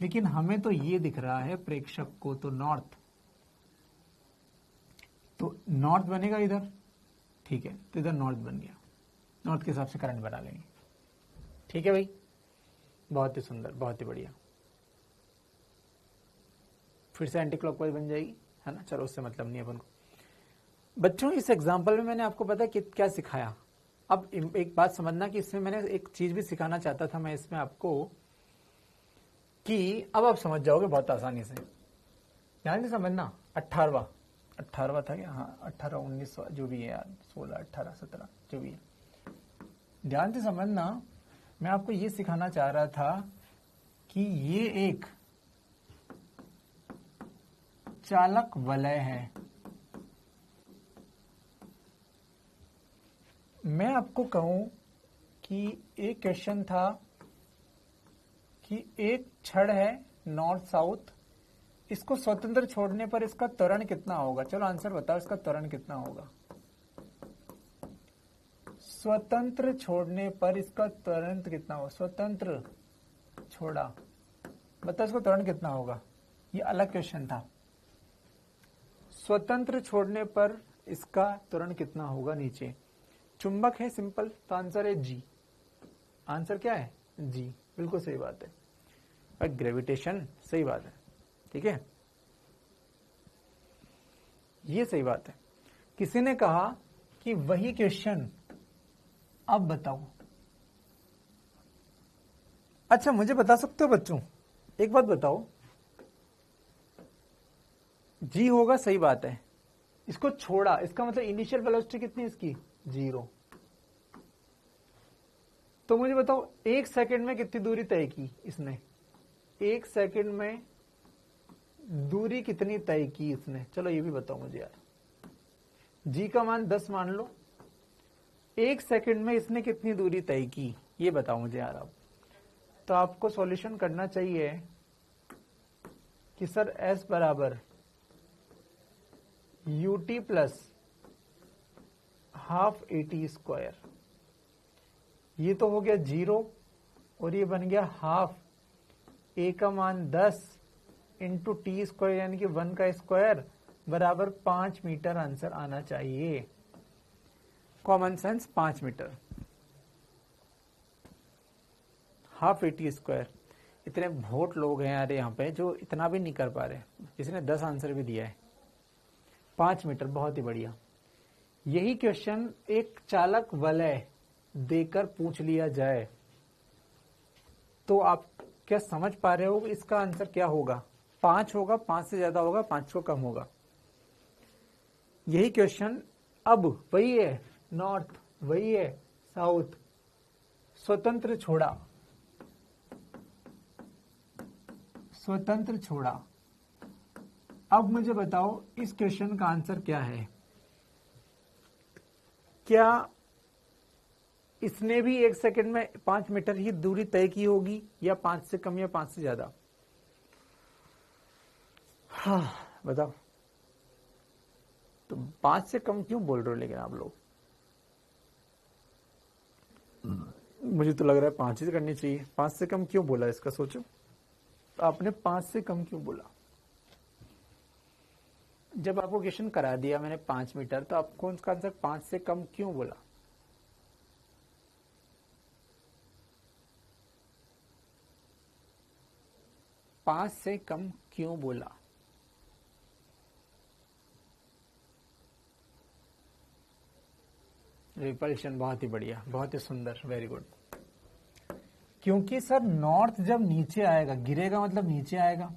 S1: लेकिन हमें तो ये दिख रहा है प्रेक्षक को, तो नॉर्थ, तो नॉर्थ बनेगा इधर। ठीक है, तो इधर नॉर्थ बन गया। नॉर्थ के हिसाब से करंट बना लेंगे। ठीक है भाई, बहुत ही सुंदर, बहुत ही बढ़िया। फिर से एंटी क्लॉकवाइज बन जाएगी, है ना? चलो, उससे मतलब नहीं है अपन को। बच्चों, इस एग्जाम्पल में मैंने आपको पता कि क्या सिखाया। अब एक बात समझना कि इसमें मैंने एक चीज भी सिखाना चाहता था मैं इसमें आपको, कि अब आप समझ जाओगे बहुत आसानी से। ध्यान से समझना। 18वां था क्या? हाँ, 18, 19, जो भी है यार, 16, 18, 17, जो भी है। ध्यान से समझना, मैं आपको ये सिखाना चाह रहा था कि ये एक चालक वलय है। मैं आपको कहूं कि एक क्वेश्चन था कि एक छड़ है नॉर्थ साउथ, इसको स्वतंत्र छोड़ने पर इसका त्वरण कितना होगा? चलो आंसर बताओ, इसका त्वरण कितना होगा? स्वतंत्र छोड़ने पर इसका त्वरण कितना होगा? स्वतंत्र छोड़ा, बताओ इसका त्वरण कितना होगा? ये अलग क्वेश्चन था। स्वतंत्र छोड़ने पर इसका त्वरण कितना होगा? नीचे चुंबक है, सिंपल, तो आंसर है जी। आंसर क्या है? जी, बिल्कुल सही बात है। और ग्रेविटेशन, सही बात है। ठीक है, ये सही बात है। किसी ने कहा कि वही क्वेश्चन अब बताओ। अच्छा, मुझे बता सकते हो बच्चों, एक बात बताओ, जी होगा, सही बात है। इसको छोड़ा, इसका मतलब इनिशियल वेलोसिटी कितनी है इसकी? 0। तो मुझे बताओ, 1 सेकंड में कितनी दूरी तय की इसने? 1 सेकंड में दूरी कितनी तय की इसने? चलो ये भी बताओ मुझे यार। जी का मान 10 मान लो, 1 सेकंड में इसने कितनी दूरी तय की, ये बताओ मुझे यार आप। तो आपको सॉल्यूशन करना चाहिए कि सर S बराबर ut plus half AT square, ये तो हो गया 0 और ये बन गया हाफ A का मान 10 इंटू टी स्क्वायर, यानी कि 1 का स्क्वायर बराबर 5 मीटर आंसर आना चाहिए। Common sense 5 metre. Half eighty square. इतने बहुत लोग हैं यार यहाँ पे जो इतना भी नहीं कर पा रहे, जिसने 10 आंसर भी दिया है। 5 मीटर, बहुत ही बढ़िया। यही क्वेश्चन एक चालक वलय देकर पूछ लिया जाए तो आप क्या समझ पा रहे हो इसका आंसर क्या होगा? 5 होगा, 5 से ज्यादा होगा, 5 को कम होगा। यही क्वेश्चन अब वही है नॉर्थ, वही है साउथ, स्वतंत्र छोड़ा, स्वतंत्र छोड़ा। अब मुझे बताओ इस क्वेश्चन का आंसर क्या है? क्या इसने भी 1 सेकंड में 5 मीटर ही दूरी तय की होगी, या 5 से कम, या 5 से ज्यादा? हाँ बताओ। तो 5 से कम क्यों बोल रहे हो लेकिन आप लोग? मुझे तो लग रहा है 5 ही करनी चाहिए। 5 से कम क्यों बोला इसका सोचो। आपने 5 से कम क्यों बोला? जब आपको क्वेश्चन करा दिया मैंने 5 मीटर, तो आपको इसका आंसर 5 से कम क्यों बोला? पांच से कम क्यों बोला? रिपल्शन, बहुत ही बढ़िया, बहुत ही सुंदर, वेरी गुड। क्योंकि सर नॉर्थ जब नीचे आएगा, गिरेगा मतलब नीचे आएगा।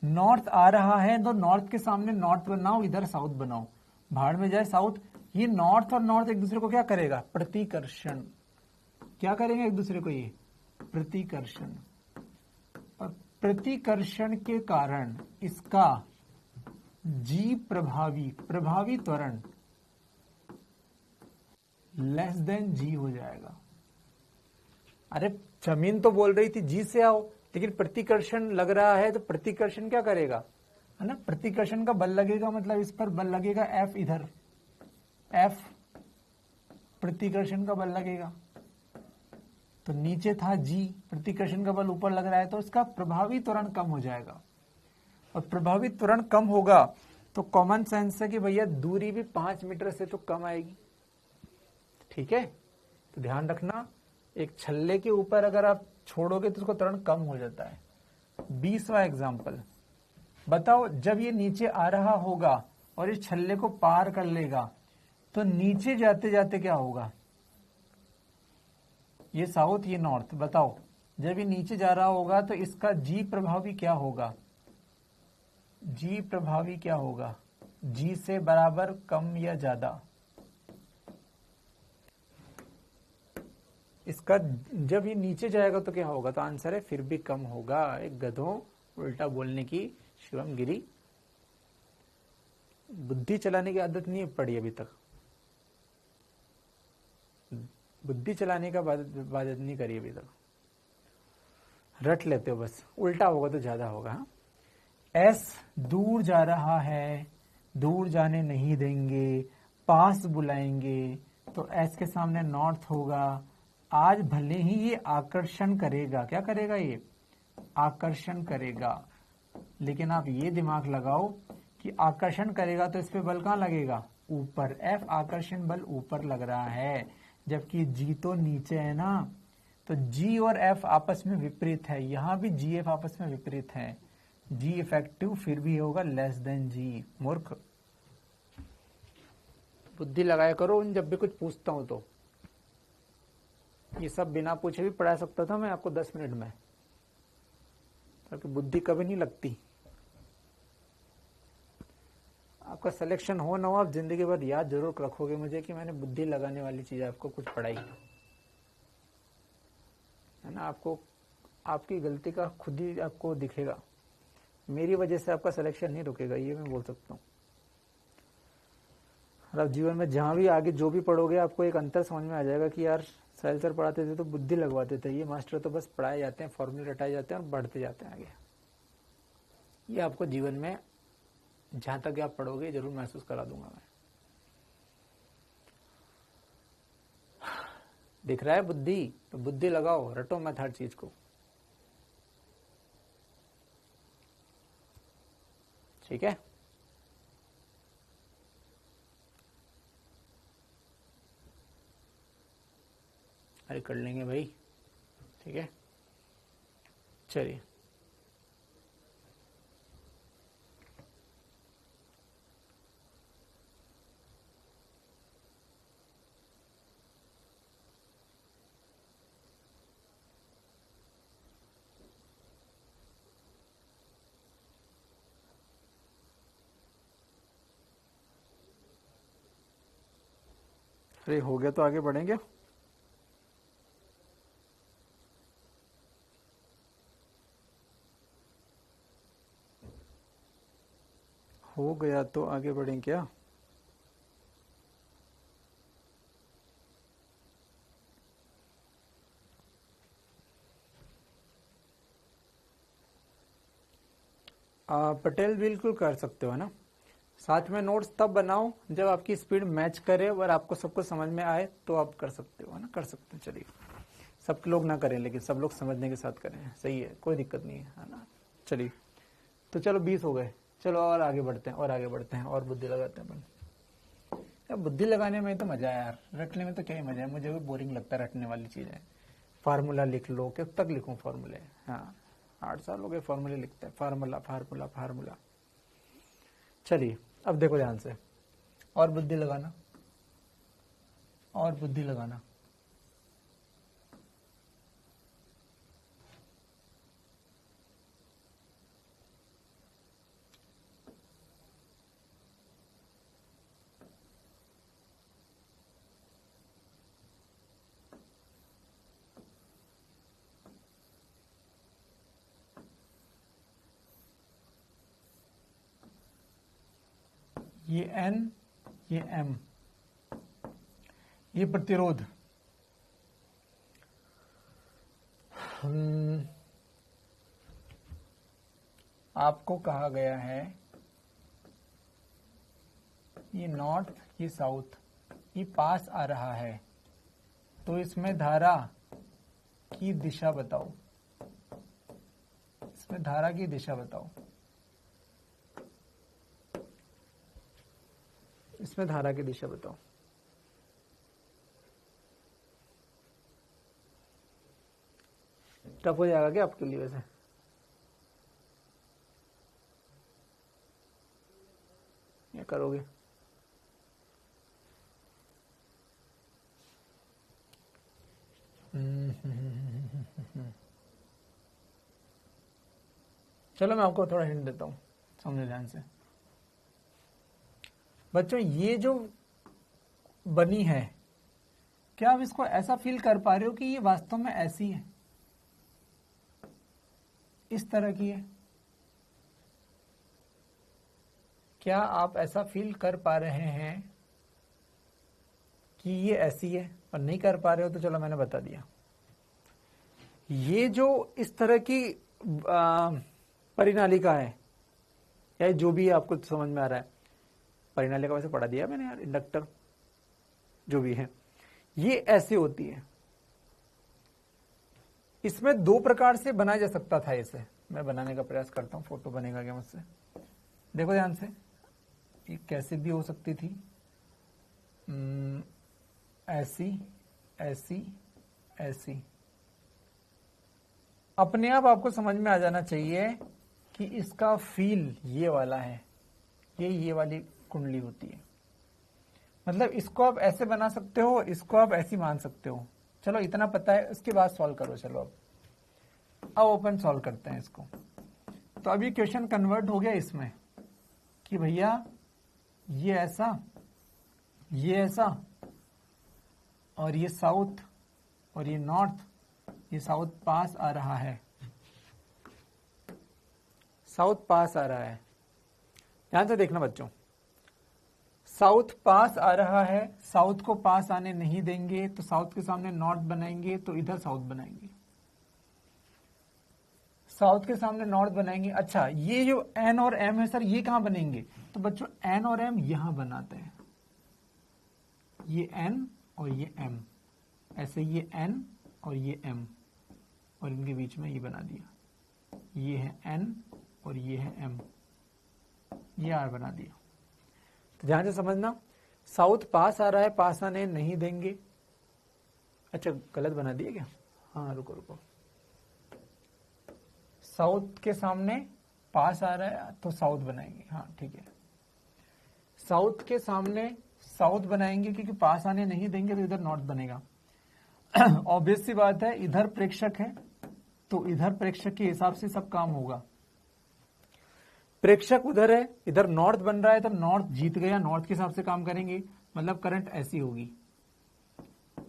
S1: नॉर्थ आ रहा है तो नॉर्थ के सामने नॉर्थ बनाओ, इधर साउथ बनाओ, भाड़ में जाए साउथ। ये नॉर्थ और नॉर्थ एक दूसरे को क्या करेगा? प्रतिकर्षण। क्या करेंगे एक दूसरे को? ये प्रतिकर्षण। और प्रतिकर्षण के कारण इसका जी प्रभावी त्वरण लेस देन जी हो जाएगा। अरे जमीन तो बोल रही थी जी से आओ, लेकिन प्रतिकर्षण लग रहा है तो प्रतिकर्षण क्या करेगा? है ना, प्रतिकर्षण का बल लगेगा, मतलब इस पर बल लगेगा एफ, इधर एफ प्रतिकर्षण का बल लगेगा। तो नीचे था जी, प्रतिकर्षण का बल ऊपर लग रहा है, तो इसका प्रभावी त्वरण कम हो जाएगा। और प्रभावी त्वरण कम होगा तो कॉमन सेंस है कि भैया दूरी भी 5 मीटर से तो कम आएगी। ठीक है, तो ध्यान रखना, एक छल्ले के ऊपर अगर आप छोड़ोगे तो उसका त्वरण कम हो जाता है। 20वां एग्जाम्पल बताओ, जब ये नीचे आ रहा होगा और इस छल्ले को पार कर लेगा तो नीचे जाते जाते क्या होगा? ये साउथ, ये नॉर्थ। बताओ जब ये नीचे जा रहा होगा तो इसका जी प्रभावी क्या होगा? जी प्रभावी क्या होगा? जी से बराबर, कम या ज्यादा? इसका जब ये नीचे जाएगा तो क्या होगा? तो आंसर है फिर भी कम होगा। एक गधों, उल्टा बोलने की शिवम गिरी। बुद्धि चलाने की आदत नहीं पड़ी अभी तक, बुद्धि चलाने का आदत नहीं करी अभी तक, रट लेते हो बस। उल्टा होगा तो ज्यादा होगा। हाँ? एस दूर जा रहा है, दूर जाने नहीं देंगे, पास बुलाएंगे, तो एस के सामने नॉर्थ होगा। आज भले ही ये आकर्षण करेगा, क्या करेगा? ये आकर्षण करेगा, लेकिन आप ये दिमाग लगाओ कि आकर्षण करेगा तो इस पे बल कहां लगेगा? ऊपर। एफ आकर्षण बल ऊपर लग रहा है, जबकि जी तो नीचे है ना। तो जी और एफ आपस में विपरीत है, यहां भी जी एफ आपस में विपरीत है। जी इफेक्टिव फिर भी होगा लेस देन जी। मूर्ख, बुद्धि लगाया करो जब भी कुछ पूछता हूं तो। ये सब बिना पूछे भी पढ़ा सकता था मैं आपको 10 मिनट में, ताकि बुद्धि कभी नहीं लगती। आपका सिलेक्शन हो ना हो, आप जिंदगी भर याद जरूर रखोगे मुझे कि मैंने बुद्धि लगाने वाली चीज आपको कुछ पढ़ाई है ना। आपको आपकी गलती का खुद ही आपको दिखेगा। मेरी वजह से आपका सिलेक्शन नहीं रुकेगा, ये मैं बोल सकता हूँ। और आप जीवन में जहां भी आगे जो भी पढ़ोगे, आपको एक अंतर समझ में आ जाएगा कि यार साहिल सर पढ़ाते थे तो बुद्धि लगवाते थे, ये मास्टर तो बस पढ़ाए जाते हैं, फॉर्मूले रटाए जाते हैं और बढ़ते जाते हैं आगे। ये आपको जीवन में जहां तक आप पढ़ोगे जरूर महसूस करा दूंगा मैं। दिख रहा है बुद्धि? तो बुद्धि लगाओ, रटो मत हर चीज को। ठीक है, अरे कर लेंगे भाई। ठीक है। चलिए फ्री हो गया तो आगे बढ़ेंगे। हो गया तो आगे बढ़ें क्या? पटेल बिल्कुल कर सकते हो ना। साथ में नोट्स तब बनाओ जब आपकी स्पीड मैच करे और आपको सब कुछ समझ में आए, तो आप कर सकते हो ना, कर सकते हैं। चलिए, सब लोग ना करें लेकिन सब लोग समझने के साथ करें, सही है, कोई दिक्कत नहीं है ना। चलिए, तो चलो 20 हो गए, चलो और आगे बढ़ते हैं और आगे बढ़ते हैं और बुद्धि लगाते हैं अपन। यार बुद्धि लगाने में तो मजा है यार, रटने में तो क्या ही मजा है, मुझे भी बोरिंग लगता है रटने वाली चीज है। फार्मूला लिख लो, कब तक लिखूं फार्मूले? हाँ, 8 साल हो गए फार्मूले लिखते हैं, फार्मूला फार्मूला फार्मूला। चलिए अब देखो ध्यान से, और बुद्धि लगाना, और बुद्धि लगाना। ये N, ये M, ये प्रतिरोध। आपको कहा गया है ये नॉर्थ, ये साउथ, ये पास आ रहा है, तो इसमें धारा की दिशा बताओ, इसमें धारा की दिशा बताओ, इसमें धारा की दिशा बताओ। टफ हो जाएगा क्या आपके लिए वैसे? ये करोगे? चलो मैं आपको थोड़ा हिंट देता हूं, समझो ध्यान से। बच्चों ये जो बनी है, क्या आप इसको ऐसा फील कर पा रहे हो कि ये वास्तव में ऐसी है, इस तरह की है? क्या आप ऐसा फील कर पा रहे हैं कि ये ऐसी है? और नहीं कर पा रहे हो तो चलो मैंने बता दिया। ये जो इस तरह की परिनालिका है, या जो भी आपको समझ में आ रहा है, परिनालिका वैसे पढ़ा दिया मैंने यार, इंडक्टर जो भी है, ये ऐसे होती है। इसमें दो प्रकार से बनाया जा सकता था। इसे मैं बनाने का प्रयास करता हूं, फोटो बनेगा क्या मुझसे? देखो ध्यान से, ये कैसे भी हो सकती थी, ऐसी ऐसी ऐसी। अपने आप आपको समझ में आ जाना चाहिए कि इसका फील ये वाला है, ये वाली कुंडली होती है। मतलब इसको आप ऐसे बना सकते हो, इसको आप ऐसी मान सकते हो। चलो इतना पता है, उसके बाद सॉल्व करो। चलो अब ओपन सॉल्व करते हैं इसको। तो अभी क्वेश्चन कन्वर्ट हो गया इसमें कि भैया ये ऐसा, ये ऐसा, और ये साउथ और ये नॉर्थ, ये साउथ पास आ रहा है, साउथ पास आ रहा है। ध्यान से देखना बच्चों, साउथ पास आ रहा है, साउथ को पास आने नहीं देंगे तो साउथ के सामने नॉर्थ बनाएंगे, तो इधर साउथ बनाएंगे, साउथ के सामने नॉर्थ बनाएंगे। अच्छा, ये जो एन और एम है सर, ये कहां बनेंगे? तो बच्चों एन और एम यहां बनाते हैं, ये एन और ये एम, ऐसे ये एन और ये एम, और इनके बीच में ये बना दिया, ये है एन और ये है एम, ये आर बना दिया। तो ध्यान से समझना, साउथ पास आ रहा है, पास आने नहीं देंगे। अच्छा गलत बना दिया क्या? हाँ रुको रुको, साउथ के सामने पास आ रहा है तो साउथ बनाएंगे, हाँ ठीक है। साउथ के सामने साउथ बनाएंगे क्योंकि पास आने नहीं देंगे तो इधर नॉर्थ बनेगा। ऑब्वियस सी बात है, इधर प्रेक्षक है तो इधर प्रेक्षक के हिसाब से सब काम होगा। प्रेक्षक उधर है, इधर नॉर्थ बन रहा है तो नॉर्थ जीत गया, नॉर्थ के हिसाब से काम करेंगे, मतलब करंट ऐसी होगी।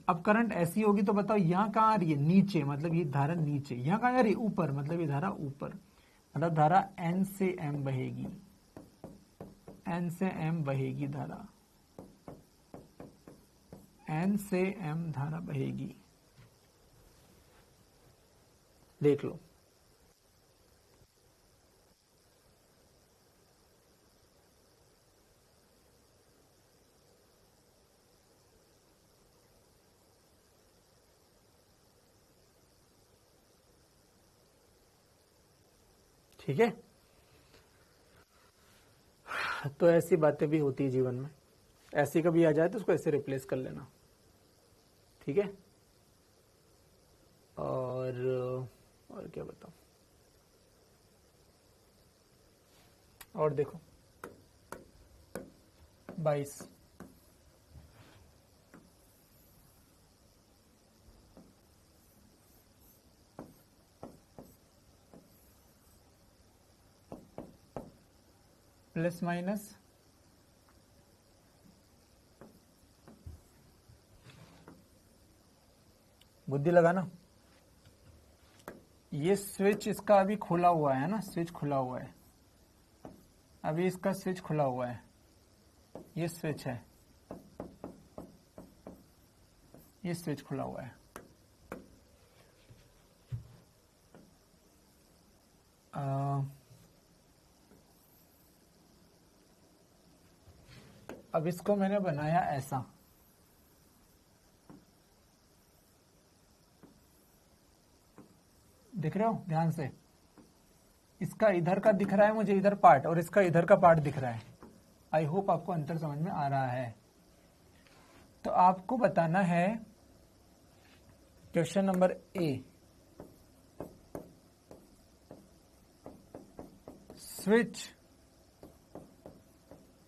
S1: अब करंट ऐसी होगी तो बताओ यहां कहां आ रही है, नीचे, मतलब ये धारा नीचे, यहां कहां आ रही है, ऊपर, मतलब ये धारा ऊपर, मतलब धारा N से M बहेगी, N से M बहेगी धारा, N से M धारा बहेगी। देख लो, ठीक है। तो ऐसी बातें भी होती है जीवन में, ऐसी कभी आ जाए तो उसको ऐसे रिप्लेस कर लेना, ठीक है। और क्या बताऊं, और देखो 22 प्लस माइनस बुद्धि लगाना। ये स्विच इसका अभी खुला हुआ है ना, स्विच खुला हुआ है, अभी इसका स्विच खुला हुआ है, ये स्विच है, ये स्विच खुला हुआ है। अब इसको मैंने बनाया ऐसा, दिख रहे हो ध्यान से, इसका इधर का दिख रहा है मुझे इधर पार्ट, और इसका इधर का पार्ट दिख रहा है। आई होप आपको अंतर समझ में आ रहा है। तो आपको बताना है question number A, switch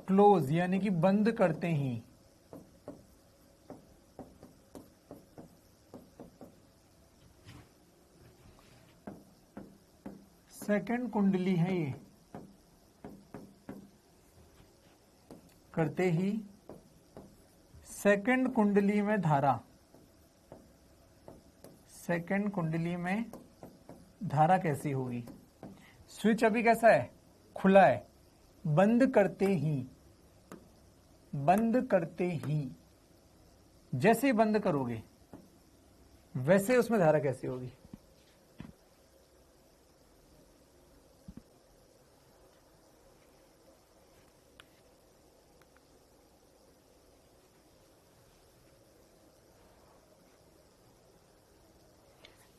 S1: close यानी कि बंद करते ही सेकंड कुंडली है, ये करते ही सेकंड कुंडली में धारा, सेकंड कुंडली में धारा कैसी होगी। स्विच अभी कैसा है, खुला है, बंद करते ही, बंद करते ही, जैसे ही बंद करोगे वैसे उसमें धारा कैसी होगी।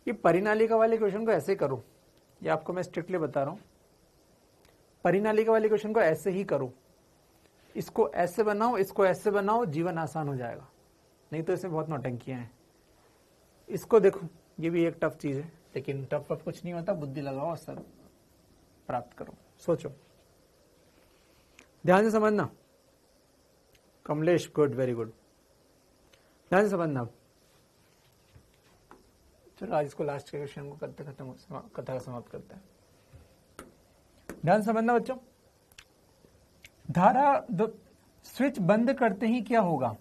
S1: ये परिनालिका वाले क्वेश्चन को ऐसे करो, ये आपको मैं स्ट्रिक्टली बता रहा हूं, परिनालिका वाले क्वेश्चन को ऐसे ही करो, इसको ऐसे बनाओ, इसको ऐसे बनाओ, जीवन आसान हो जाएगा। नहीं तो इसमें बहुत नौटंकियां हैं। इसको देखो, ये भी एक टफ चीज है, लेकिन टफ वफ कुछ नहीं होता, बुद्धि लगाओ और सब प्राप्त करो, सोचो, ध्यान से समझना। कमलेश गुड, वेरी गुड, ध्यान से समझना। चलो आज इसको लास्ट के क्वेश्चन को करते खत्म कथा का समाप्त करते हैं। ध्यान से समझना बच्चों, धारा स्विच बंद करते ही क्या होगा,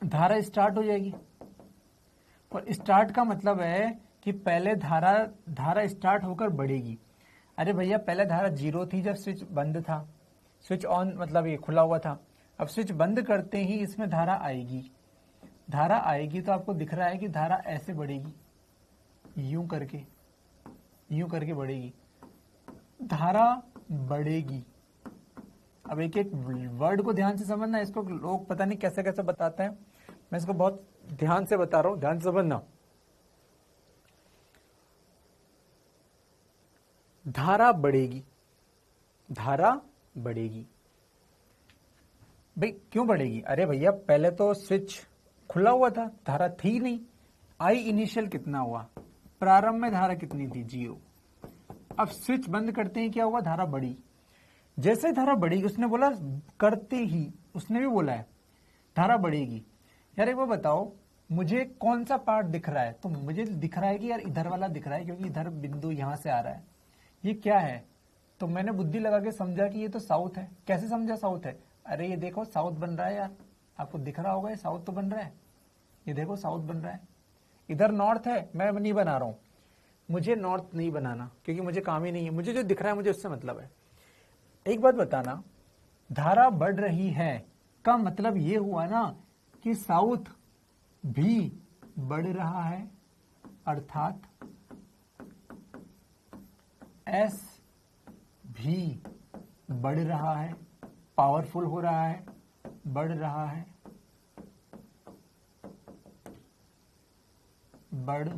S1: धारा स्टार्ट हो जाएगी। और स्टार्ट का मतलब है कि पहले धारा स्टार्ट होकर बढ़ेगी। अरे भैया पहले धारा 0 थी जब स्विच बंद था, स्विच ऑन मतलब ये खुला हुआ था, अब स्विच बंद करते ही इसमें धारा आएगी। धारा आएगी तो आपको दिख रहा है कि धारा ऐसे बढ़ेगी, यूं करके बढ़ेगी, धारा बढ़ेगी। अब एक एक वर्ड को ध्यान से समझना, इसको लोग पता नहीं कैसे कैसे बताते हैं, मैं इसको बहुत ध्यान से बता रहा हूं, ध्यान से समझना। धारा बढ़ेगी, धारा बढ़ेगी। भाई क्यों बढ़ेगी, अरे भैया पहले तो स्विच खुला हुआ था, धारा थी नहीं, आई इनिशियल कितना हुआ, प्रारंभ में धारा कितनी थी, 0। अब स्विच बंद करते ही क्या हुआ, धारा बढ़ी। जैसे धारा बढ़ेगी, उसने बोला करते ही, उसने भी बोला है धारा बढ़ेगी। यार एक बार बताओ, मुझे कौन सा पार्ट दिख रहा है, तो मुझे दिख रहा है कि यार इधर वाला दिख रहा है, क्योंकि इधर बिंदु यहां से आ रहा है। ये क्या है, तो मैंने बुद्धि लगा के समझा कि ये तो साउथ है। कैसे समझा साउथ है, अरे ये देखो साउथ बन रहा है यार, आपको दिख रहा होगा ये साउथ तो बन रहा है, ये देखो साउथ बन रहा है। इधर नॉर्थ है, मैं नहीं बना रहा हूं, मुझे नॉर्थ नहीं बनाना, क्योंकि मुझे काम ही नहीं है, मुझे जो दिख रहा है मुझे उससे मतलब है। एक बात बताना, धारा बढ़ रही है का मतलब ये हुआ ना कि साउथ भी बढ़ रहा है, अर्थात एस भी बढ़ रहा है, पावरफुल हो रहा है, बढ़ रहा है, बढ़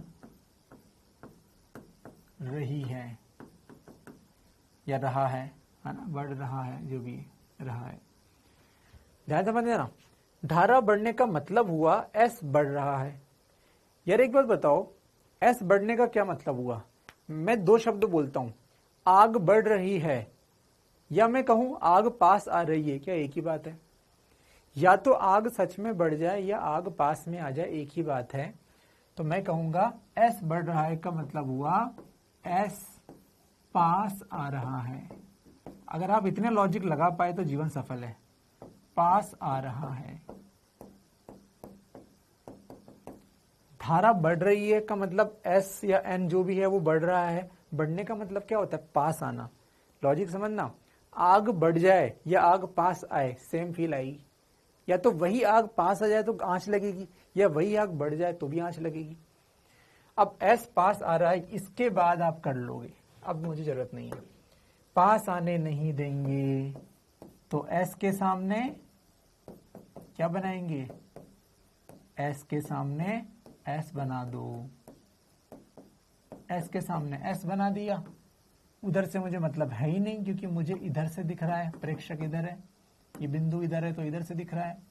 S1: रही है या रहा है ना, बढ़ रहा है, जो भी रहा है। ध्यान समझ देना, धारा बढ़ने का मतलब हुआ एस बढ़ रहा है। यार एक बात बताओ, एस बढ़ने का क्या मतलब हुआ। मैं दो शब्द बोलता हूं, आग बढ़ रही है या मैं कहूं आग पास आ रही है, क्या एक ही बात है। या तो आग सच में बढ़ जाए या आग पास में आ जाए, एक ही बात है। तो मैं कहूंगा एस बढ़ रहा है का मतलब हुआ एस पास आ रहा है। अगर आप इतने लॉजिक लगा पाए तो जीवन सफल है। पास आ रहा है, धारा बढ़ रही है का मतलब एस या एन जो भी है वो बढ़ रहा है। बढ़ने का मतलब क्या होता है, पास आना। लॉजिक समझना, आग बढ़ जाए या आग पास आए सेम फील आएगी। या तो वही आग पास आ जाए तो आंच लगेगी, या वही आग बढ़ जाए तो भी आंच लगेगी। अब एस पास आ रहा है, इसके बाद आप कर लोगे, अब मुझे जरूरत नहीं है। पास आने नहीं देंगे तो एस के सामने क्या बनाएंगे, एस के सामने एस बना दो। एस के सामने एस बना दिया, उधर से मुझे मतलब है ही नहीं, क्योंकि मुझे इधर से दिख रहा है, प्रेक्षक इधर है, ये बिंदु इधर है तो इधर से दिख रहा है।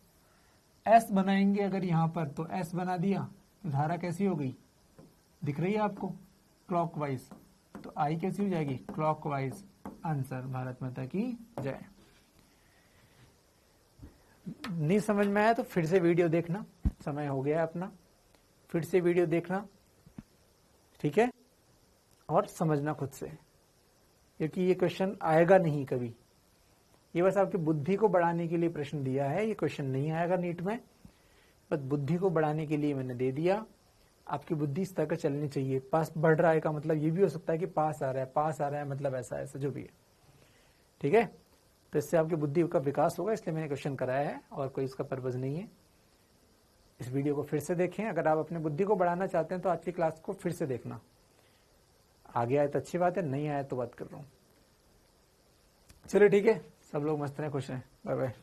S1: एस बनाएंगे अगर यहां पर, तो एस बना दिया तो धारा कैसी हो गई, दिख रही है आपको, क्लॉकवाइज। तो आई कैसी हो जाएगी, क्लॉकवाइज। आंसर भारत माता की जय। नहीं समझ में आया तो फिर से वीडियो देखना, समय हो गया अपना, फिर से वीडियो देखना, ठीक है, और समझना खुद से, क्योंकि ये क्वेश्चन आएगा नहीं कभी। ये बस आपकी बुद्धि को बढ़ाने के लिए प्रश्न दिया है, ये क्वेश्चन नहीं आएगा नीट में, बस बुद्धि को बढ़ाने के लिए मैंने दे दिया। आपकी बुद्धि इस तरह का चलनी चाहिए। पास बढ़ रहा है का मतलब ये भी हो सकता है कि पास आ रहा है, पास आ रहा है मतलब ऐसा ऐसा जो भी है, ठीक है। तो इससे आपकी बुद्धि का विकास होगा, इसलिए मैंने क्वेश्चन कराया है, और कोई इसका पर्पज नहीं है। इस वीडियो को फिर से देखें, अगर आप अपनी बुद्धि को बढ़ाना चाहते हैं तो आज की क्लास को फिर से देखना। आगे आए तो अच्छी बात है, नहीं आए तो बात कर रहा हूं। चलिए ठीक है, सब लोग मस्त रहें, खुश रहें, बाय बाय।